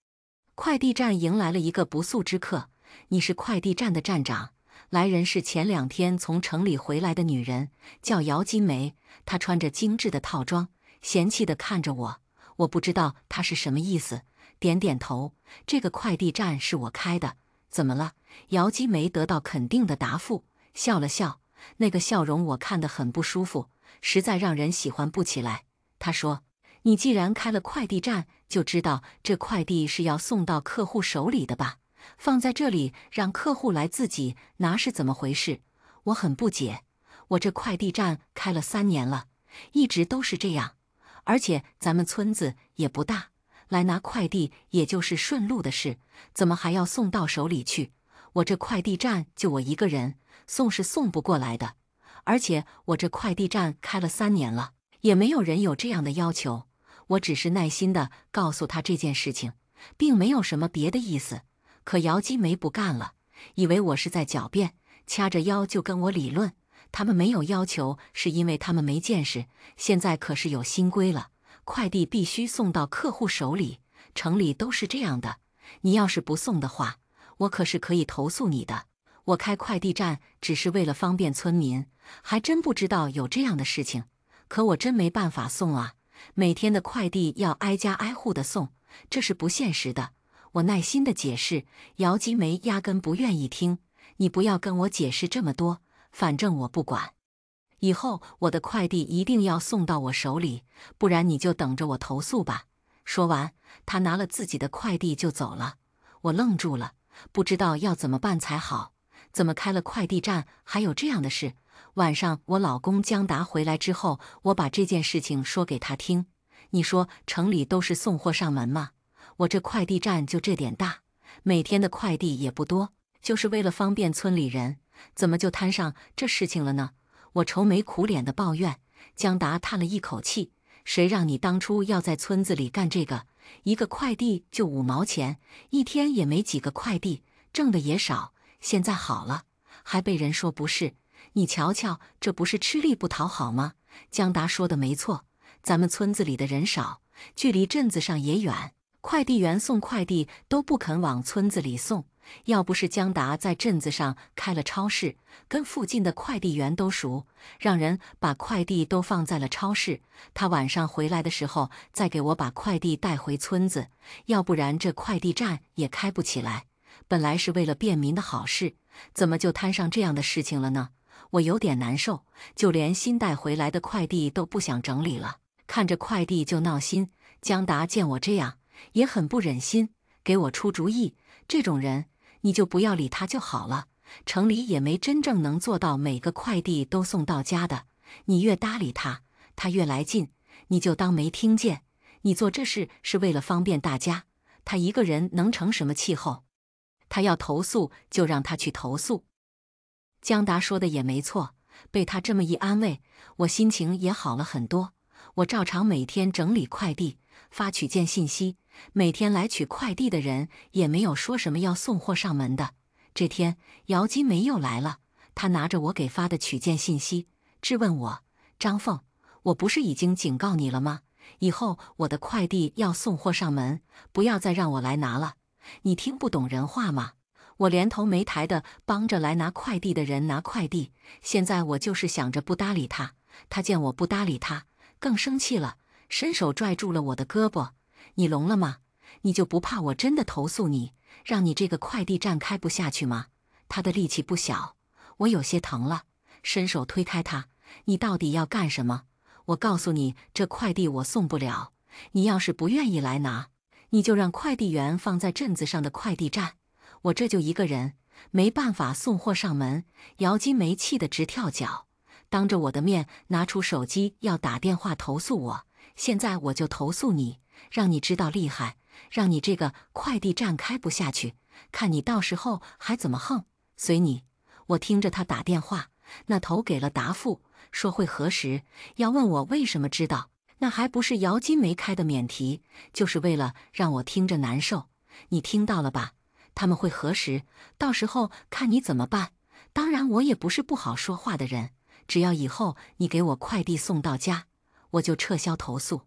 快递站迎来了一个不速之客。你是快递站的站长？来人是前2天从城里回来的女人，叫姚金梅。她穿着精致的套装，嫌弃地看着我。我不知道她是什么意思，点点头。这个快递站是我开的，怎么了？姚金梅得到肯定的答复，笑了笑，那个笑容我看得很不舒服，实在让人喜欢不起来。她说：“你既然开了快递站，就知道这快递是要送到客户手里的吧？放在这里让客户来自己拿是怎么回事？”我很不解，我这快递站开了3年了，一直都是这样，而且咱们村子也不大，来拿快递也就是顺路的事，怎么还要送到手里去？我这快递站就我一个人，送是送不过来的。而且我这快递站开了3年了，也没有人有这样的要求。我只是耐心地告诉他这件事情，并没有什么别的意思。可姚金梅不干了，以为我是在狡辩，掐着腰就跟我理论。他们没有要求，是因为他们没见识。现在可是有新规了，快递必须送到客户手里，城里都是这样的。你要是不送的话，我可是可以投诉你的。我开快递站只是为了方便村民，还真不知道有这样的事情。可我真没办法送啊，每天的快递要挨家挨户的送，这是不现实的。我耐心的解释，姚金梅压根不愿意听。你不要跟我解释这么多，反正我不管。以后我的快递一定要送到我手里，不然你就等着我投诉吧。说完，他拿了自己的快递就走了。我愣住了，不知道要怎么办才好。怎么开了快递站还有这样的事？晚上我老公江达回来之后，我把这件事情说给他听。你说城里都是送货上门吗？我这快递站就这点大，每天的快递也不多，就是为了方便村里人，怎么就摊上这事情了呢？我愁眉苦脸的抱怨。江达叹了一口气，谁让你当初要在村子里干这个？一个快递就5毛钱，一天也没几个快递，挣的也少。现在好了，还被人说不是。你瞧瞧，这不是吃力不讨好吗？江达说的没错，咱们村子里的人少，距离镇子上也远，快递员送快递都不肯往村子里送。要不是江达在镇子上开了超市，跟附近的快递员都熟，让人把快递都放在了超市，他晚上回来的时候再给我把快递带回村子，要不然这快递站也开不起来。本来是为了便民的好事，怎么就摊上这样的事情了呢？我有点难受，就连新带回来的快递都不想整理了，看着快递就闹心。江达见我这样，也很不忍心，给我出主意。这种人，你就不要理他就好了。城里也没真正能做到每个快递都送到家的，你越搭理他，他越来劲，你就当没听见。你做这事是为了方便大家，他一个人能成什么气候？他要投诉就让他去投诉。江达说的也没错，被他这么一安慰，我心情也好了很多。我照常每天整理快递，发取件信息，每天来取快递的人也没有说什么要送货上门的。这天，姚金梅又来了，她拿着我给发的取件信息，质问我：张凤，我不是已经警告你了吗？以后我的快递要送货上门，不要再让我来拿了。你听不懂人话吗？我连头没抬的帮着来拿快递的人拿快递，现在我就是想着不搭理他，他见我不搭理他，更生气了，伸手拽住了我的胳膊。你聋了吗？你就不怕我真的投诉你，让你这个快递站开不下去吗？他的力气不小，我有些疼了，伸手推开他。你到底要干什么？我告诉你，这快递我送不了，你要是不愿意来拿，你就让快递员放在镇子上的快递站。我这就一个人，没办法送货上门。姚金梅气得直跳脚，当着我的面拿出手机要打电话投诉我。现在我就投诉你，让你知道厉害，让你这个快递站开不下去，看你到时候还怎么横。随你。我听着他打电话，那头给了答复，说会核实，要问我为什么知道，那还不是姚金梅开的免提，就是为了让我听着难受。你听到了吧？他们会核实，到时候看你怎么办。当然，我也不是不好说话的人，只要以后你给我快递送到家，我就撤销投诉，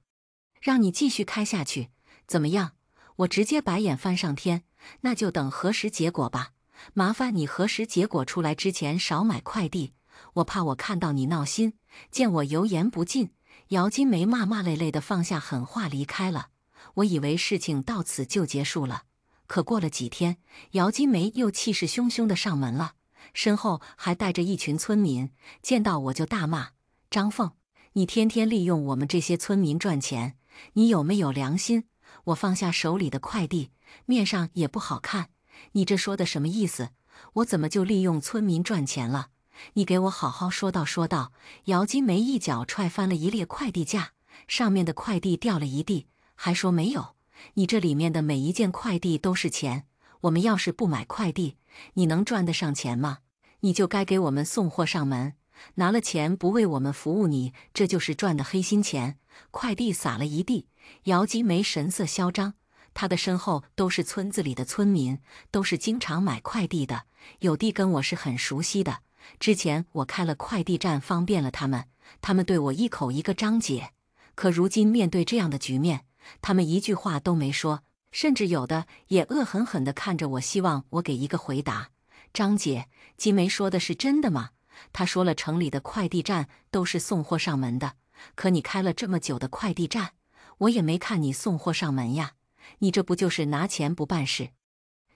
让你继续开下去，怎么样？我直接白眼翻上天。那就等核实结果吧，麻烦你核实结果出来之前少买快递，我怕我看到你闹心。见我油盐不进，姚金梅骂骂咧咧地放下狠话离开了。我以为事情到此就结束了，可过了几天，姚金梅又气势汹汹地上门了，身后还带着一群村民，见到我就大骂：张凤，你天天利用我们这些村民赚钱，你有没有良心？我放下手里的快递，面上也不好看，你这说的什么意思？我怎么就利用村民赚钱了？你给我好好说道说道。姚金梅一脚踹翻了一列快递架，上面的快递掉了一地，还说没有，你这里面的每一件快递都是钱，我们要是不买快递，你能赚得上钱吗？你就该给我们送货上门，拿了钱不为我们服务你，这就是赚的黑心钱。快递撒了一地，姚金梅神色嚣张，她的身后都是村子里的村民，都是经常买快递的，有的跟我是很熟悉的。之前我开了快递站，方便了他们，他们对我一口一个张姐。可如今面对这样的局面，他们一句话都没说，甚至有的也恶狠狠地看着我，希望我给一个回答。张姐，金梅说的是真的吗？她说了城里的快递站都是送货上门的，可你开了这么久的快递站，我也没看你送货上门呀。你这不就是拿钱不办事？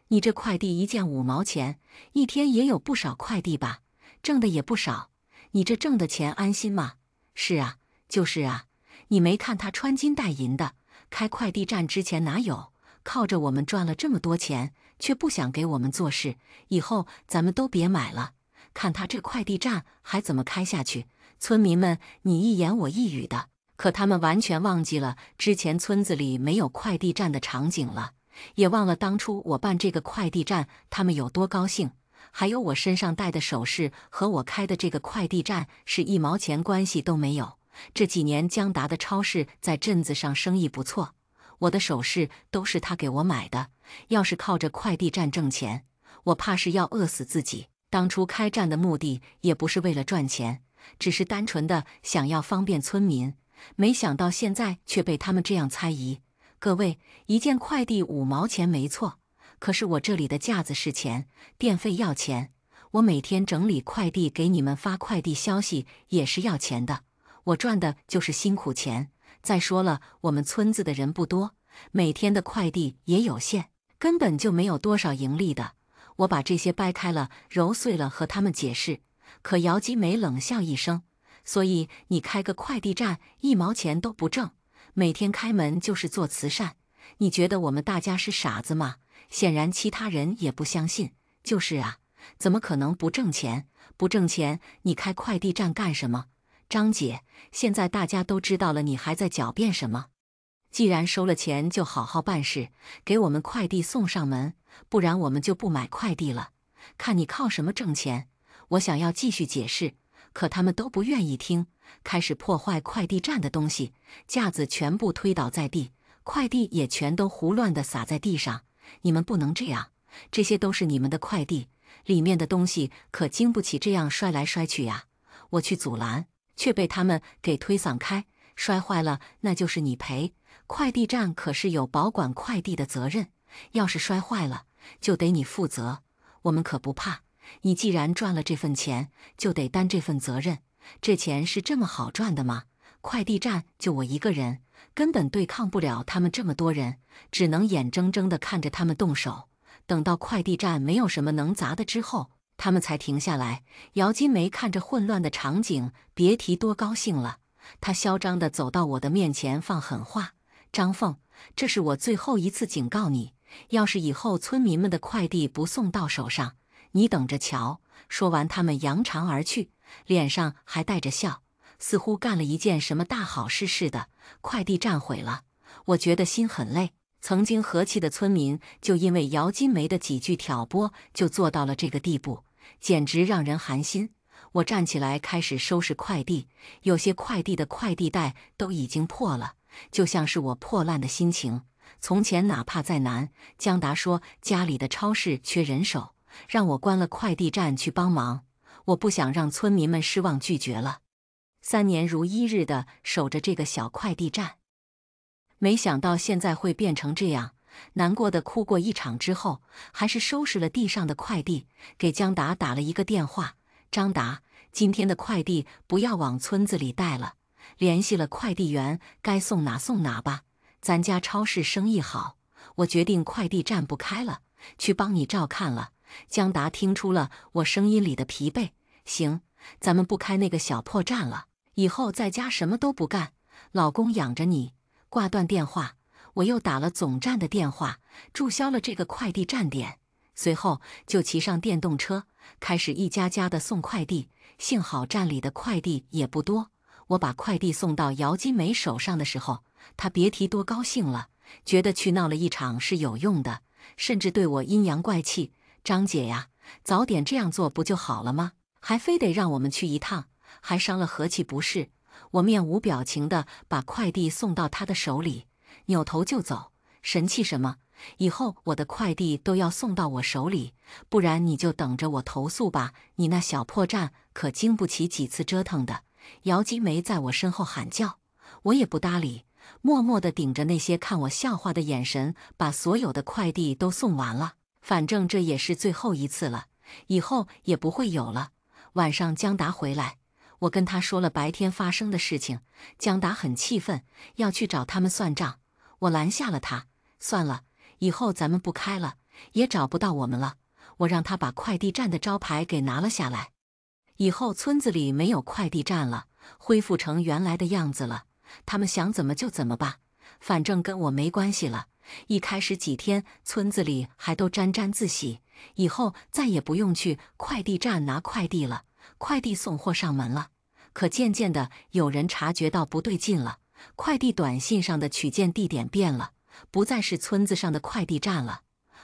你这快递一件5毛钱，一天也有不少快递吧？挣的也不少，你这挣的钱安心吗？是啊，就是啊，你没看他穿金戴银的，开快递站之前哪有？靠着我们赚了这么多钱，却不想给我们做事，以后咱们都别买了。看他这快递站还怎么开下去？村民们你一言我一语的，可他们完全忘记了之前村子里没有快递站的场景了，也忘了当初我办这个快递站他们有多高兴。还有我身上戴的首饰和我开的这个快递站是1毛钱关系都没有。这几年江达的超市在镇子上生意不错，我的首饰都是他给我买的。要是靠着快递站挣钱，我怕是要饿死自己。当初开站的目的也不是为了赚钱，只是单纯的想要方便村民，没想到现在却被他们这样猜疑。各位，一件快递5毛钱没错，可是我这里的架子是钱，电费要钱，我每天整理快递给你们发快递消息也是要钱的，我赚的就是辛苦钱。再说了，我们村子的人不多，每天的快递也有限，根本就没有多少盈利的。我把这些掰开了揉碎了和他们解释，可姚金梅冷笑一声，所以你开个快递站1毛钱都不挣，每天开门就是做慈善，你觉得我们大家是傻子吗？显然其他人也不相信。就是啊，怎么可能不挣钱？不挣钱你开快递站干什么？张姐，现在大家都知道了，你还在狡辩什么？既然收了钱就好好办事，给我们快递送上门，不然我们就不买快递了。看你靠什么挣钱？我想要继续解释，可他们都不愿意听，开始破坏快递站的东西，架子全部推倒在地，快递也全都胡乱地撒在地上。你们不能这样，这些都是你们的快递，里面的东西可经不起这样摔来摔去呀。我去阻拦，却被他们给推搡开，摔坏了那就是你赔。快递站可是有保管快递的责任，要是摔坏了，就得你负责。我们可不怕，你既然赚了这份钱，就得担这份责任。这钱是这么好赚的吗？快递站就我一个人，根本对抗不了他们这么多人，只能眼睁睁地看着他们动手。等到快递站没有什么能砸的之后，他们才停下来。姚金梅看着混乱的场景，别提多高兴了。她嚣张地走到我的面前，放狠话：“张凤，这是我最后一次警告你，要是以后村民们的快递不送到手上，你等着瞧。”说完，他们扬长而去，脸上还带着笑，似乎干了一件什么大好事似的。快递站毁了，我觉得心很累。曾经和气的村民，就因为姚金梅的几句挑拨，就做到了这个地步，简直让人寒心。我站起来开始收拾快递，有些快递的快递袋都已经破了，就像是我破烂的心情。从前哪怕再难，江达说家里的超市缺人手，让我关了快递站去帮忙。我不想让村民们失望，拒绝了。3年如一日地守着这个小快递站，没想到现在会变成这样。难过的哭过一场之后，还是收拾了地上的快递，给江达打了一个电话：“张达，今天的快递不要往村子里带了，联系了快递员，该送哪送哪吧。咱家超市生意好，我决定快递站不开了，去帮你照看了。”江达听出了我声音里的疲惫：“行，咱们不开那个小破站了，以后在家什么都不干，老公养着你。”挂断电话，我又打了总站的电话，注销了这个快递站点。随后就骑上电动车，开始一家家的送快递。幸好站里的快递也不多，我把快递送到姚金梅手上的时候，她别提多高兴了，觉得去闹了一场是有用的，甚至对我阴阳怪气：“张姐呀，早点这样做不就好了吗？还非得让我们去一趟，还伤了和气不是？”我面无表情地把快递送到他的手里，扭头就走。神气什么？以后我的快递都要送到我手里，不然你就等着我投诉吧！你那小破站可经不起几次折腾的。姚金梅在我身后喊叫，我也不搭理，默默地顶着那些看我笑话的眼神，把所有的快递都送完了。反正这也是最后一次了，以后也不会有了。晚上江达回来，我跟他说了白天发生的事情，江达很气愤，要去找他们算账。我拦下了他：“算了，以后咱们不开了，也找不到我们了。我让他把快递站的招牌给拿了下来。以后村子里没有快递站了，恢复成原来的样子了。他们想怎么就怎么吧，反正跟我没关系了。一开始几天，村子里还都沾沾自喜，以后再也不用去快递站拿快递了，快递送货上门了。可渐渐的，有人察觉到不对劲了，快递短信上的取件地点变了，不再是村子上的快递站了，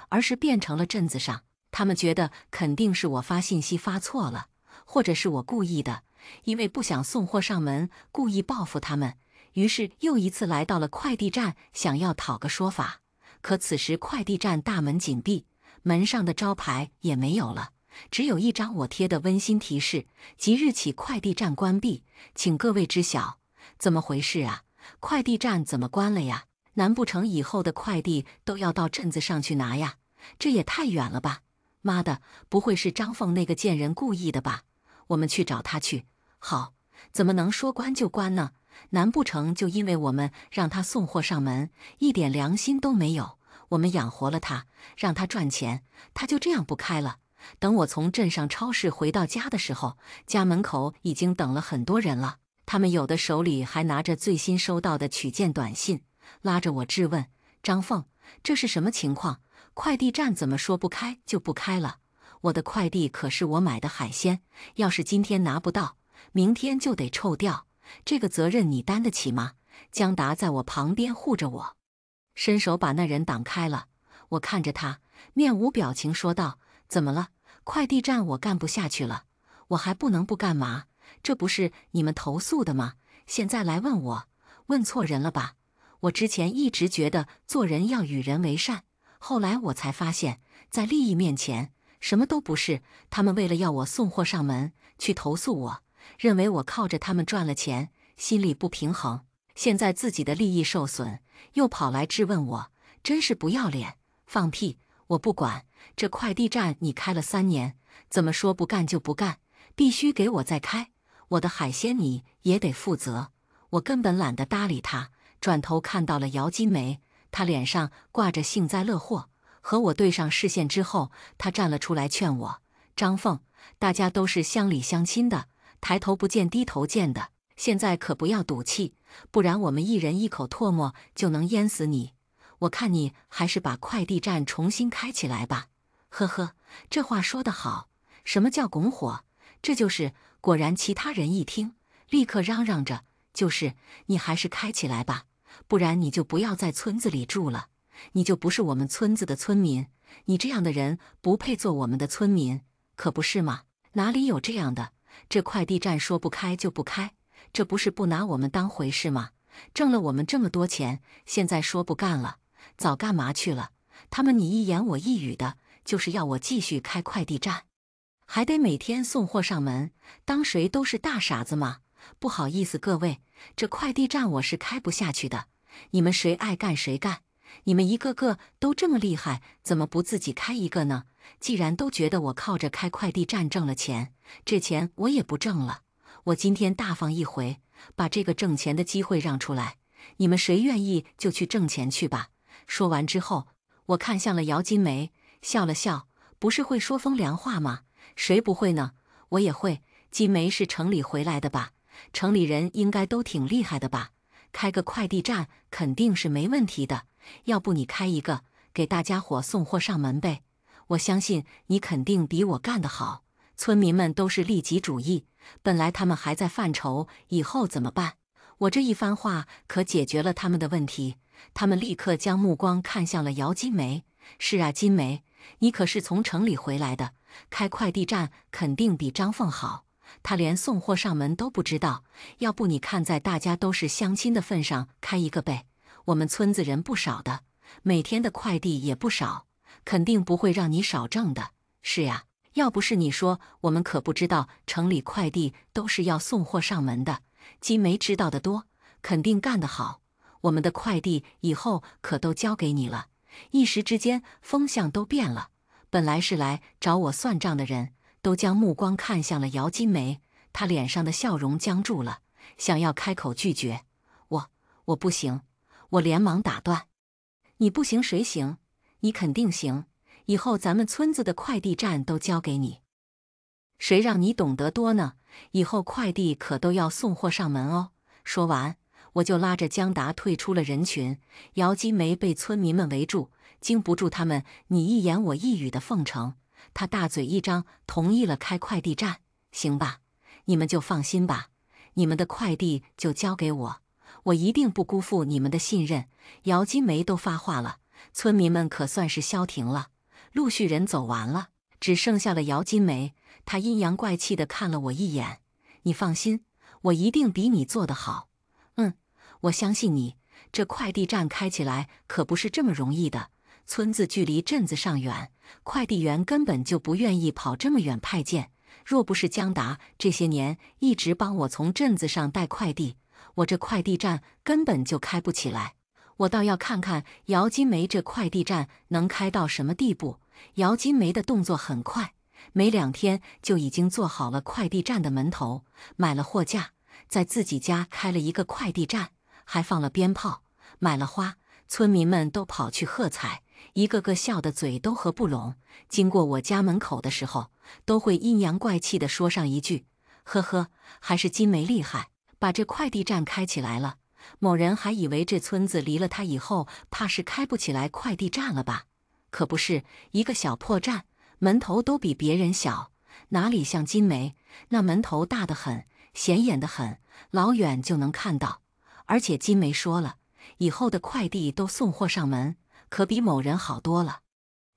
而是变成了镇子上。他们觉得肯定是我发信息发错了，或者是我故意的，因为不想送货上门，故意报复他们。于是又一次来到了快递站，想要讨个说法。可此时快递站大门紧闭，门上的招牌也没有了，只有一张我贴的温馨提示：即日起快递站关闭，请各位知晓。怎么回事啊？快递站怎么关了呀？难不成以后的快递都要到镇子上去拿呀？这也太远了吧！妈的，不会是张凤那个贱人故意的吧？我们去找他去。好，怎么能说关就关呢？难不成就因为我们让他送货上门，一点良心都没有？我们养活了他，让他赚钱，他就这样不开了？等我从镇上超市回到家的时候，家门口已经等了很多人了。他们有的手里还拿着最新收到的取件短信，拉着我质问：张凤，这是什么情况？快递站怎么说不开就不开了？我的快递可是我买的海鲜，要是今天拿不到，明天就得臭掉。这个责任你担得起吗？江达在我旁边护着我，伸手把那人挡开了。我看着他，面无表情说道：怎么了？快递站我干不下去了，我还不能不干嘛？这不是你们投诉的吗？现在来问我，问错人了吧？我之前一直觉得做人要与人为善，后来我才发现，在利益面前，什么都不是。他们为了要我送货上门，去投诉我，认为我靠着他们赚了钱，心里不平衡。现在自己的利益受损，又跑来质问我，真是不要脸！放屁！我不管，这快递站你开了3年，怎么说不干就不干，必须给我再开。我的海鲜你也得负责。我根本懒得搭理他，转头看到了姚金梅，她脸上挂着幸灾乐祸。和我对上视线之后，她站了出来劝我：张凤，大家都是乡里乡亲的，抬头不见低头见的，现在可不要赌气，不然我们一人一口唾沫就能淹死你。我看你还是把快递站重新开起来吧。呵呵，这话说得好。什么叫拱火？这就是。果然其他人一听，立刻嚷嚷着：就是你还是开起来吧，不然你就不要在村子里住了，你就不是我们村子的村民，你这样的人不配做我们的村民，可不是吗？哪里有这样的？这快递站说不开就不开，这不是不拿我们当回事吗？挣了我们这么多钱，现在说不干了，早干嘛去了？他们你一言我一语的，就是要我继续开快递站，还得每天送货上门，当谁都是大傻子吗？不好意思各位，这快递站我是开不下去的，你们谁爱干谁干。你们一个个都这么厉害，怎么不自己开一个呢？既然都觉得我靠着开快递站挣了钱，这钱我也不挣了。我今天大方一回，把这个挣钱的机会让出来，你们谁愿意就去挣钱去吧。说完之后，我看向了姚金梅，笑了笑，不是会说风凉话吗？谁不会呢？我也会。金梅是城里回来的吧？城里人应该都挺厉害的吧？开个快递站肯定是没问题的，要不你开一个，给大家伙送货上门呗？我相信你肯定比我干得好。村民们都是利己主义，本来他们还在犯愁以后怎么办，我这一番话可解决了他们的问题。他们立刻将目光看向了姚金梅。是啊，金梅，你可是从城里回来的，开快递站肯定比张凤好。他连送货上门都不知道，要不你看在大家都是乡亲的份上开一个呗？我们村子人不少的，每天的快递也不少，肯定不会让你少挣的。是呀，要不是你说，我们可不知道城里快递都是要送货上门的。金梅知道的多，肯定干得好。我们的快递以后可都交给你了。一时之间风向都变了，本来是来找我算账的人，都将目光看向了姚金梅。她脸上的笑容僵住了，想要开口拒绝。我不行。我连忙打断。你不行谁行？你肯定行，以后咱们村子的快递站都交给你。谁让你懂得多呢？以后快递可都要送货上门哦。说完，我就拉着江达退出了人群。姚金梅被村民们围住，经不住他们你一言我一语的奉承，她大嘴一张，同意了开快递站。行吧，你们就放心吧，你们的快递就交给我，我一定不辜负你们的信任。姚金梅都发话了，村民们可算是消停了，陆续人走完了，只剩下了姚金梅。她阴阳怪气地看了我一眼，你放心，我一定比你做得好。我相信你。这快递站开起来可不是这么容易的，村子距离镇子上远，快递员根本就不愿意跑这么远派件。若不是江达这些年一直帮我从镇子上带快递，我这快递站根本就开不起来。我倒要看看姚金梅这快递站能开到什么地步。姚金梅的动作很快，没2天就已经做好了快递站的门头，买了货架，在自己家开了一个快递站，还放了鞭炮，买了花，村民们都跑去喝彩，一个个笑得嘴都合不拢。经过我家门口的时候，都会阴阳怪气地说上一句：呵呵，还是金梅厉害，把这快递站开起来了。某人还以为这村子离了他以后，怕是开不起来快递站了吧？可不是，一个小破站，门头都比别人小，哪里像金梅，那门头大得很，显眼得很，老远就能看到。而且金梅说了，以后的快递都送货上门，可比某人好多了。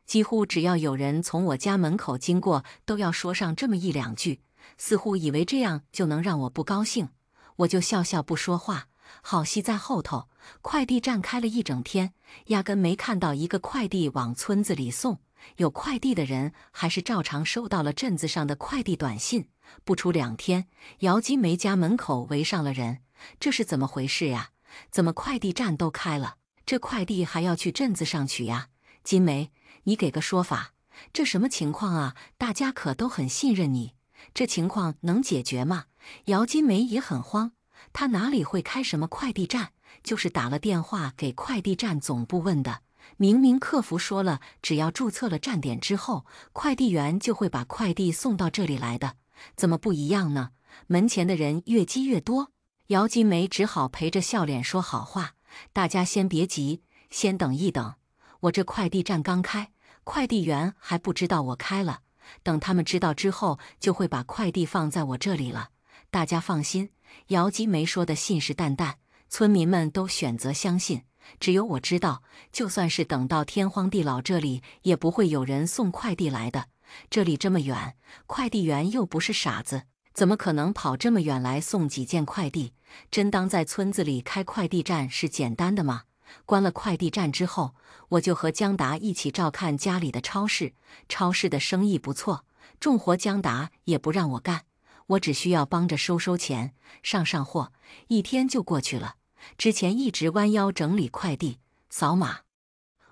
几乎只要有人从我家门口经过，都要说上这么1、2句，似乎以为这样就能让我不高兴。我就笑笑不说话。好戏在后头，快递站开了一整天，压根没看到一个快递往村子里送。有快递的人还是照常收到了镇子上的快递短信。不出2天，姚金梅家门口围上了人，这是怎么回事呀？怎么快递站都开了，这快递还要去镇子上取呀？金梅，你给个说法，这什么情况啊？大家可都很信任你，这情况能解决吗？姚金梅也很慌，她哪里会开什么快递站，就是打了电话给快递站总部问的。明明客服说了，只要注册了站点之后，快递员就会把快递送到这里来的，怎么不一样呢？门前的人越积越多，姚金梅只好陪着笑脸说好话：大家先别急，先等一等，我这快递站刚开，快递员还不知道我开了，等他们知道之后，就会把快递放在我这里了。大家放心。姚金梅说的信誓旦旦，村民们都选择相信。只有我知道，就算是等到天荒地老，这里也不会有人送快递来的。这里这么远，快递员又不是傻子，怎么可能跑这么远来送几件快递？真当在村子里开快递站是简单的吗？关了快递站之后，我就和江达一起照看家里的超市。超市的生意不错，重活江达也不让我干，我只需要帮着收钱、上货，一天就过去了。之前一直弯腰整理快递、扫码，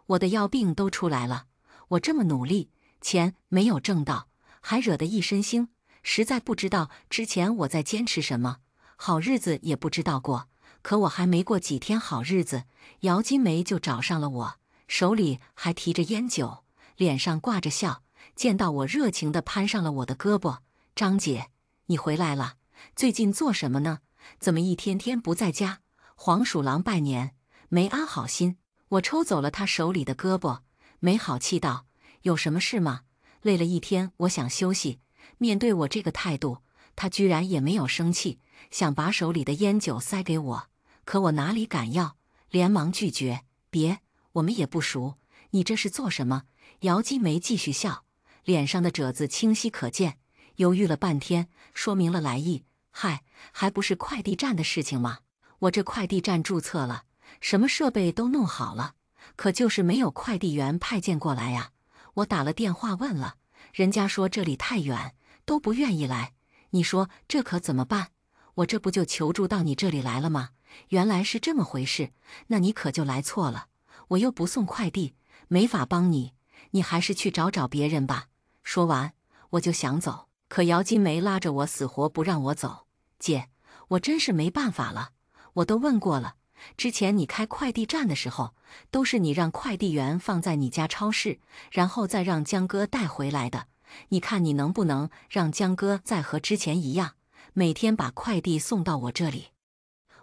我的腰病都出来了。我这么努力，钱没有挣到，还惹得一身腥，实在不知道之前我在坚持什么，好日子也不知道过。可我还没过几天好日子，姚金梅就找上了我，手里还提着烟酒，脸上挂着笑，见到我热情地攀上了我的胳膊：张姐，你回来了，最近做什么呢？怎么一天天不在家？黄鼠狼拜年，没安好心。我抽走了他手里的胳膊，没好气道：有什么事吗？累了一天，我想休息。面对我这个态度，他居然也没有生气，想把手里的烟酒塞给我，可我哪里敢要，连忙拒绝：别，我们也不熟，你这是做什么？姚金梅继续笑，脸上的褶子清晰可见，犹豫了半天，说明了来意：嗨，还不是快递站的事情吗？我这快递站注册了，什么设备都弄好了，可就是没有快递员派件过来呀。我打了电话问了，人家说这里太远，都不愿意来。你说这可怎么办？我这不就求助到你这里来了吗？原来是这么回事，那你可就来错了。我又不送快递，没法帮你，你还是去找别人吧。说完，我就想走，可姚金梅拉着我死活不让我走。姐，我真是没办法了。我都问过了，之前你开快递站的时候，都是你让快递员放在你家超市，然后再让江哥带回来的。你看你能不能让江哥再和之前一样，每天把快递送到我这里？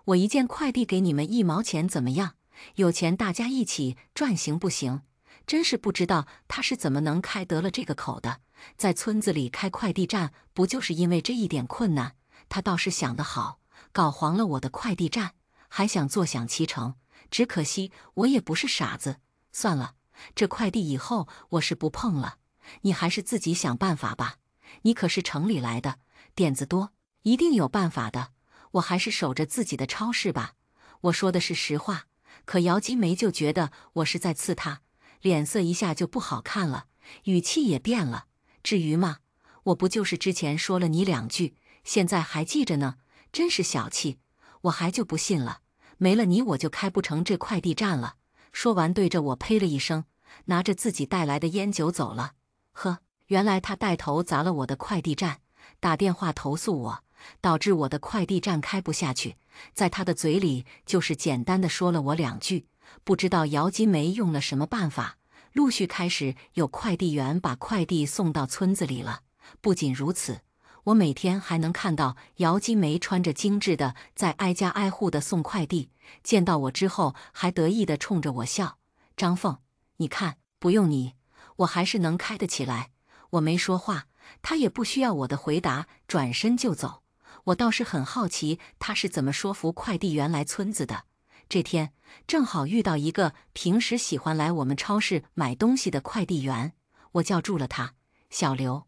我一件快递给你们1毛钱怎么样？有钱大家一起赚行不行？真是不知道他是怎么能开得了这个口的。在村子里开快递站，不就是因为这一点困难？他倒是想得好，搞黄了我的快递站，还想坐享其成。只可惜我也不是傻子，算了，这快递以后我是不碰了。你还是自己想办法吧。你可是城里来的，点子多，一定有办法的。我还是守着自己的超市吧。我说的是实话。可姚金梅就觉得我是在刺她，脸色一下就不好看了，语气也变了。至于吗？我不就是之前说了你2句，现在还记着呢？真是小气，我还就不信了。没了你我就开不成这快递站了。说完对着我呸了一声，拿着自己带来的烟酒走了。呵，原来他带头砸了我的快递站，打电话投诉我，导致我的快递站开不下去。在他的嘴里就是简单的说了我2句，不知道姚金梅用了什么办法，陆续开始有快递员把快递送到村子里了。不仅如此，我每天还能看到姚金梅穿着精致的在挨家挨户的送快递，见到我之后还得意地冲着我笑。张凤，你看，不用你，我还是能开得起来。我没说话，他也不需要我的回答，转身就走。我倒是很好奇他是怎么说服快递员来村子的。这天正好遇到一个平时喜欢来我们超市买东西的快递员，我叫住了他。小刘，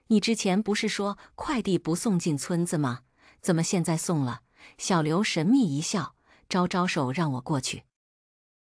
你之前不是说快递不送进村子吗？怎么现在送了？小刘神秘一笑，招招手让我过去。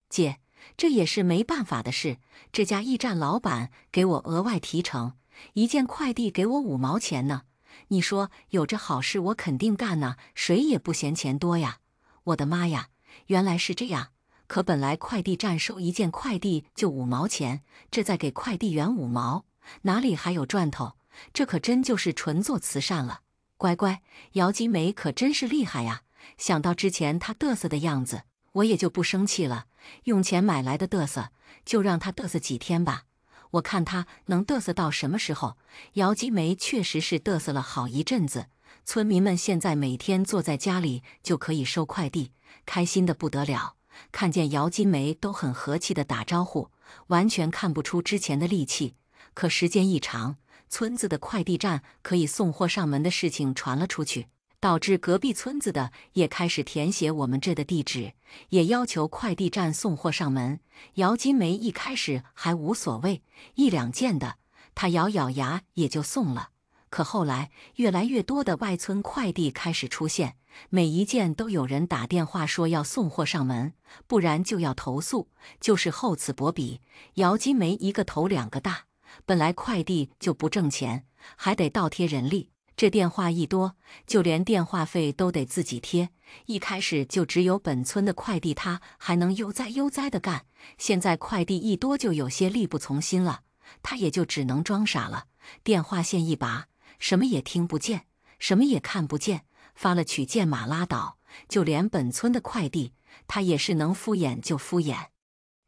姐，这也是没办法的事，这家驿站老板给我额外提成，一件快递给我5毛钱呢。你说有这好事我肯定干呢，谁也不嫌钱多呀。我的妈呀，原来是这样。可本来快递站收一件快递就5毛钱，这再给快递员5毛，哪里还有赚头？这可真就是纯做慈善了。乖乖，姚金梅可真是厉害呀。想到之前她嘚瑟的样子，我也就不生气了。用钱买来的嘚瑟，就让她嘚瑟几天吧。我看他能嘚瑟到什么时候？姚金梅确实是嘚瑟了好一阵子。村民们现在每天坐在家里就可以收快递，开心的不得了。看见姚金梅都很和气的打招呼，完全看不出之前的戾气。可时间一长，村子的快递站可以送货上门的事情传了出去，导致隔壁村子的也开始填写我们这的地址，也要求快递站送货上门。姚金梅一开始还无所谓，1、2件的，她咬咬牙也就送了。可后来越来越多的外村快递开始出现，每一件都有人打电话说要送货上门，不然就要投诉，就是厚此薄彼。姚金梅一个头2个大，本来快递就不挣钱，还得倒贴人力。这电话一多，就连电话费都得自己贴。一开始就只有本村的快递，他还能悠哉悠哉的干。现在快递一多，就有些力不从心了，他也就只能装傻了。电话线一拔，什么也听不见，什么也看不见，发了取件码拉倒。就连本村的快递，他也是能敷衍就敷衍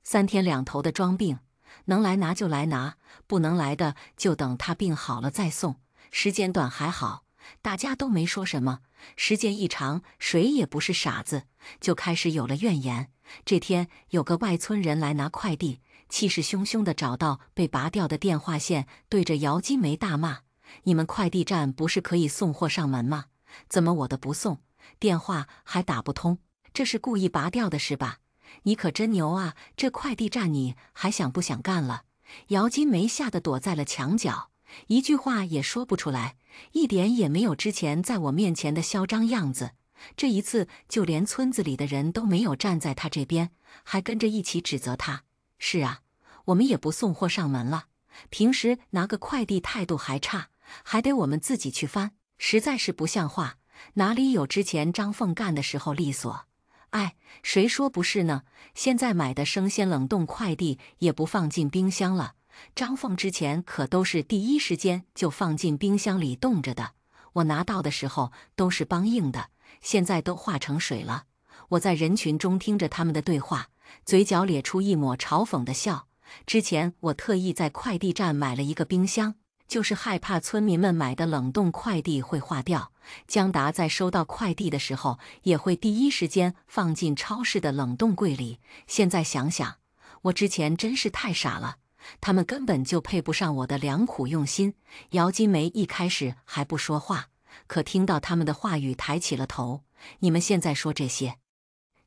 ，3天2头的装病，能来拿就来拿，不能来的就等他病好了再送。时间短还好，大家都没说什么。时间一长，谁也不是傻子，就开始有了怨言。这天，有个外村人来拿快递，气势汹汹地找到被拔掉的电话线，对着姚金梅大骂：“你们快递站不是可以送货上门吗？怎么我的不送，电话还打不通？这是故意拔掉的是吧？你可真牛啊！这快递站你还想不想干了？”姚金梅吓得躲在了墙角，一句话也说不出来，一点也没有之前在我面前的嚣张样子。这一次，就连村子里的人都没有站在他这边，还跟着一起指责他。是啊，我们也不送货上门了，平时拿个快递态度还差，还得我们自己去翻，实在是不像话，哪里有之前张凤干的时候利索？哎，谁说不是呢？现在买的生鲜冷冻快递也不放进冰箱了，张凤之前可都是第一时间就放进冰箱里冻着的，我拿到的时候都是梆硬的，现在都化成水了。我在人群中听着他们的对话，嘴角咧出一抹嘲讽的笑。之前我特意在快递站买了一个冰箱，就是害怕村民们买的冷冻快递会化掉。江达在收到快递的时候，也会第一时间放进超市的冷冻柜里。现在想想，我之前真是太傻了，他们根本就配不上我的良苦用心。姚金梅一开始还不说话，可听到他们的话语，抬起了头。你们现在说这些，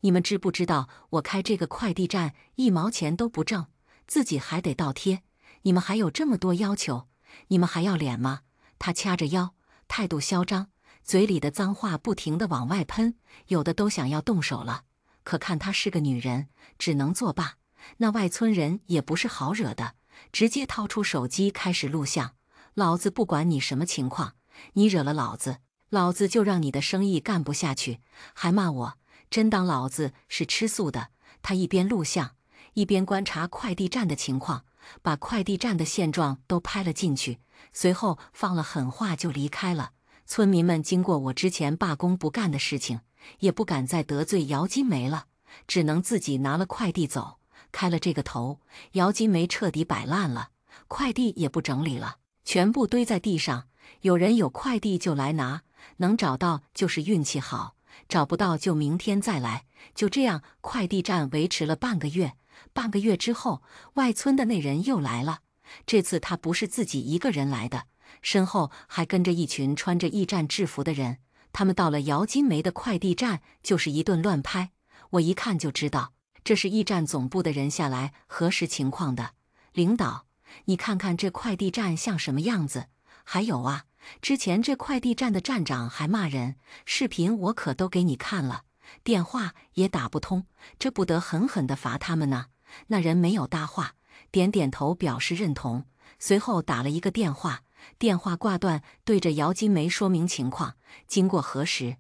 你们知不知道我开这个快递站1毛钱都不挣，自己还得倒贴，你们还有这么多要求，你们还要脸吗？他掐着腰，态度嚣张，嘴里的脏话不停地往外喷，有的都想要动手了。可看她是个女人，只能作罢。那外村人也不是好惹的，直接掏出手机开始录像。老子不管你什么情况，你惹了老子，老子就让你的生意干不下去，还骂我，真当老子是吃素的。他一边录像，一边观察快递站的情况，把快递站的现状都拍了进去，随后放了狠话就离开了。村民们经过我之前罢工不干的事情，也不敢再得罪姚金梅了，只能自己拿了快递走。开了这个头，姚金梅彻底摆烂了，快递也不整理了，全部堆在地上。有人有快递就来拿，能找到就是运气好，找不到就明天再来。就这样，快递站维持了半个月。半个月之后，外村的那人又来了。这次他不是自己一个人来的，身后还跟着一群穿着驿站制服的人。他们到了姚金梅的快递站，就是一顿乱拍。我一看就知道，这是驿站总部的人下来核实情况的。领导，你看看这快递站像什么样子？还有啊，之前这快递站的站长还骂人，视频我可都给你看了，电话也打不通，这不得狠狠地罚他们呢？那人没有搭话，点点头表示认同，随后打了一个电话，电话挂断，对着姚金梅说明情况。经过核实，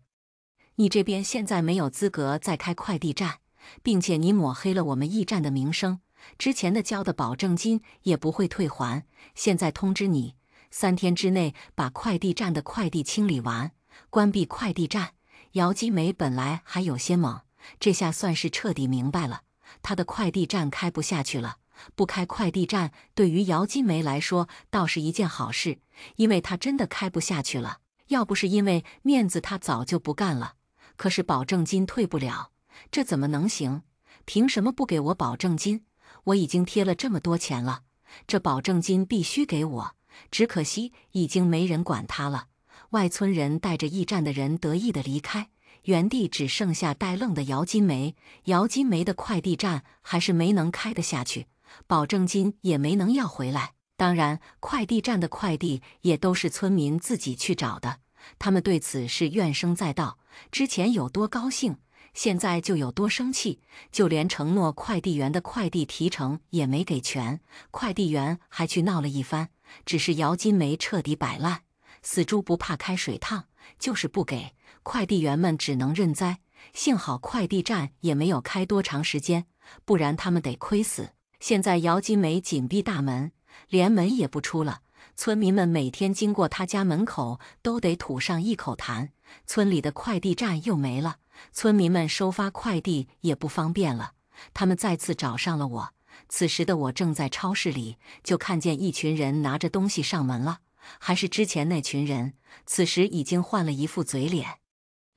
你这边现在没有资格再开快递站，并且你抹黑了我们驿站的名声，之前的交的保证金也不会退还。现在通知你，3天之内把快递站的快递清理完，关闭快递站。姚金梅本来还有些懵，这下算是彻底明白了，她的快递站开不下去了。不开快递站对于姚金梅来说倒是一件好事，因为她真的开不下去了。要不是因为面子，她早就不干了。可是保证金退不了，这怎么能行？凭什么不给我保证金？我已经贴了这么多钱了，这保证金必须给我。只可惜已经没人管他了。外村人带着驿站的人得意地离开，原地只剩下呆愣的姚金梅。姚金梅的快递站还是没能开得下去，保证金也没能要回来。当然，快递站的快递也都是村民自己去找的，他们对此是怨声载道。之前有多高兴，现在就有多生气，就连承诺快递员的快递提成也没给全，快递员还去闹了一番。只是姚金梅彻底摆烂，死猪不怕开水烫，就是不给，快递员们只能认栽。幸好快递站也没有开多长时间，不然他们得亏死。现在姚金梅紧闭大门，连门也不出了，村民们每天经过他家门口都得吐上一口痰。村里的快递站又没了，村民们收发快递也不方便了。他们再次找上了我。此时的我正在超市里，就看见一群人拿着东西上门了，还是之前那群人，此时已经换了一副嘴脸，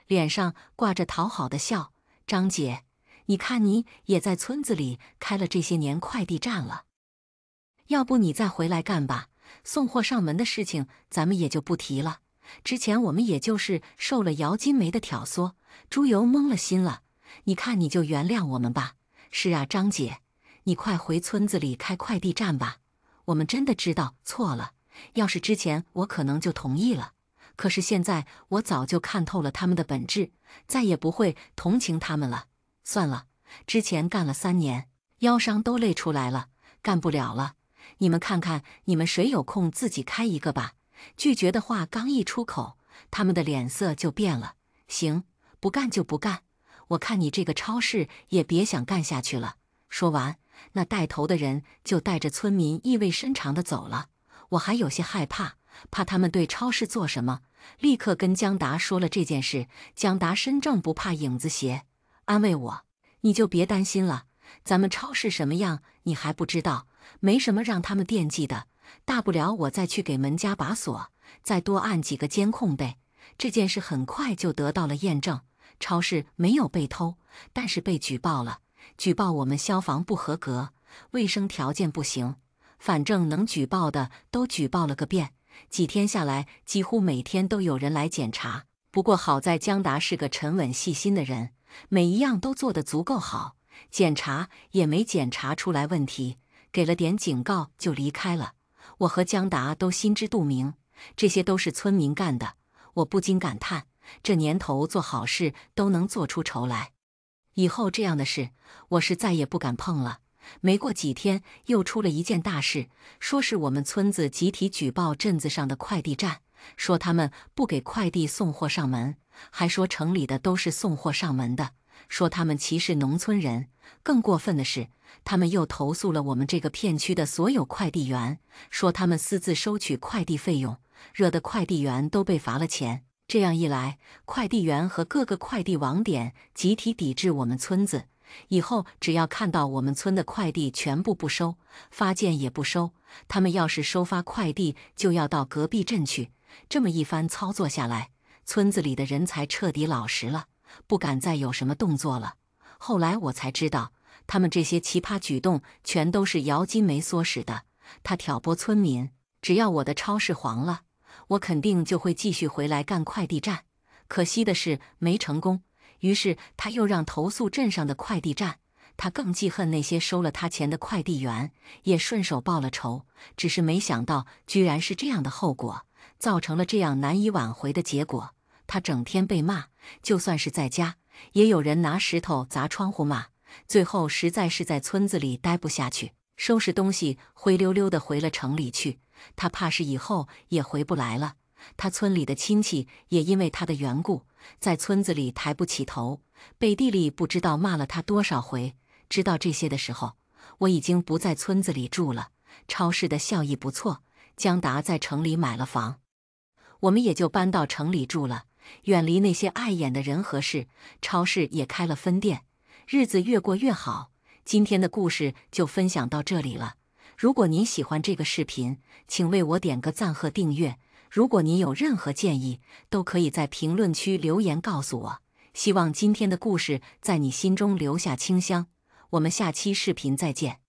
脸上挂着讨好的笑。张姐，你看你也在村子里开了这些年快递站了，要不你再回来干吧？送货上门的事情咱们也就不提了，之前我们也就是受了姚金梅的挑唆，猪油蒙了心了，你看你就原谅我们吧。是啊，张姐，你快回村子里开快递站吧，我们真的知道错了，要是之前我可能就同意了，可是现在我早就看透了他们的本质，再也不会同情他们了。算了，之前干了3年，腰伤都累出来了，干不了了。你们看看，你们谁有空自己开一个吧。拒绝的话刚一出口，他们的脸色就变了。行，不干就不干，我看你这个超市也别想干下去了。说完，那带头的人就带着村民意味深长地走了。我还有些害怕，怕他们对超市做什么，立刻跟江达说了这件事。江达身正不怕影子斜，安慰我：“你就别担心了，咱们超市什么样你还不知道，没什么让他们惦记的，大不了我再去给门家把锁，再多按几个监控呗。”这件事很快就得到了验证，超市没有被偷，但是被举报了，举报我们消防不合格，卫生条件不行，反正能举报的都举报了个遍。几天下来，几乎每天都有人来检查。不过好在江达是个沉稳细心的人，每一样都做得足够好，检查也没检查出来问题，给了点警告就离开了。我和江达都心知肚明，这些都是村民干的。我不禁感叹，这年头做好事都能做出仇来。以后这样的事，我是再也不敢碰了。没过几天，又出了一件大事，说是我们村子集体举报镇子上的快递站，说他们不给快递送货上门，还说城里的都是送货上门的，说他们歧视农村人。更过分的是，他们又投诉了我们这个片区的所有快递员，说他们私自收取快递费用，惹得快递员都被罚了钱。这样一来，快递员和各个快递网点集体抵制我们村子。以后只要看到我们村的快递全部不收，发件也不收，他们要是收发快递就要到隔壁镇去。这么一番操作下来，村子里的人才彻底老实了，不敢再有什么动作了。后来我才知道，他们这些奇葩举动全都是姚金梅唆使的。他挑拨村民，只要我的超市黄了，我肯定就会继续回来干快递站。可惜的是没成功。于是他又让投诉镇上的快递站，他更记恨那些收了他钱的快递员，也顺手报了仇。只是没想到，居然是这样的后果，造成了这样难以挽回的结果。他整天被骂，就算是在家，也有人拿石头砸窗户骂。最后实在是在村子里待不下去，收拾东西灰溜溜的回了城里去。他怕是以后也回不来了。他村里的亲戚也因为他的缘故，在村子里抬不起头，背地里不知道骂了他多少回。知道这些的时候，我已经不在村子里住了。超市的效益不错，江达在城里买了房，我们也就搬到城里住了，远离那些碍眼的人和事。超市也开了分店，日子越过越好。今天的故事就分享到这里了。如果您喜欢这个视频，请为我点个赞和订阅。如果您有任何建议，都可以在评论区留言告诉我。希望今天的故事在你心中留下清香。我们下期视频再见。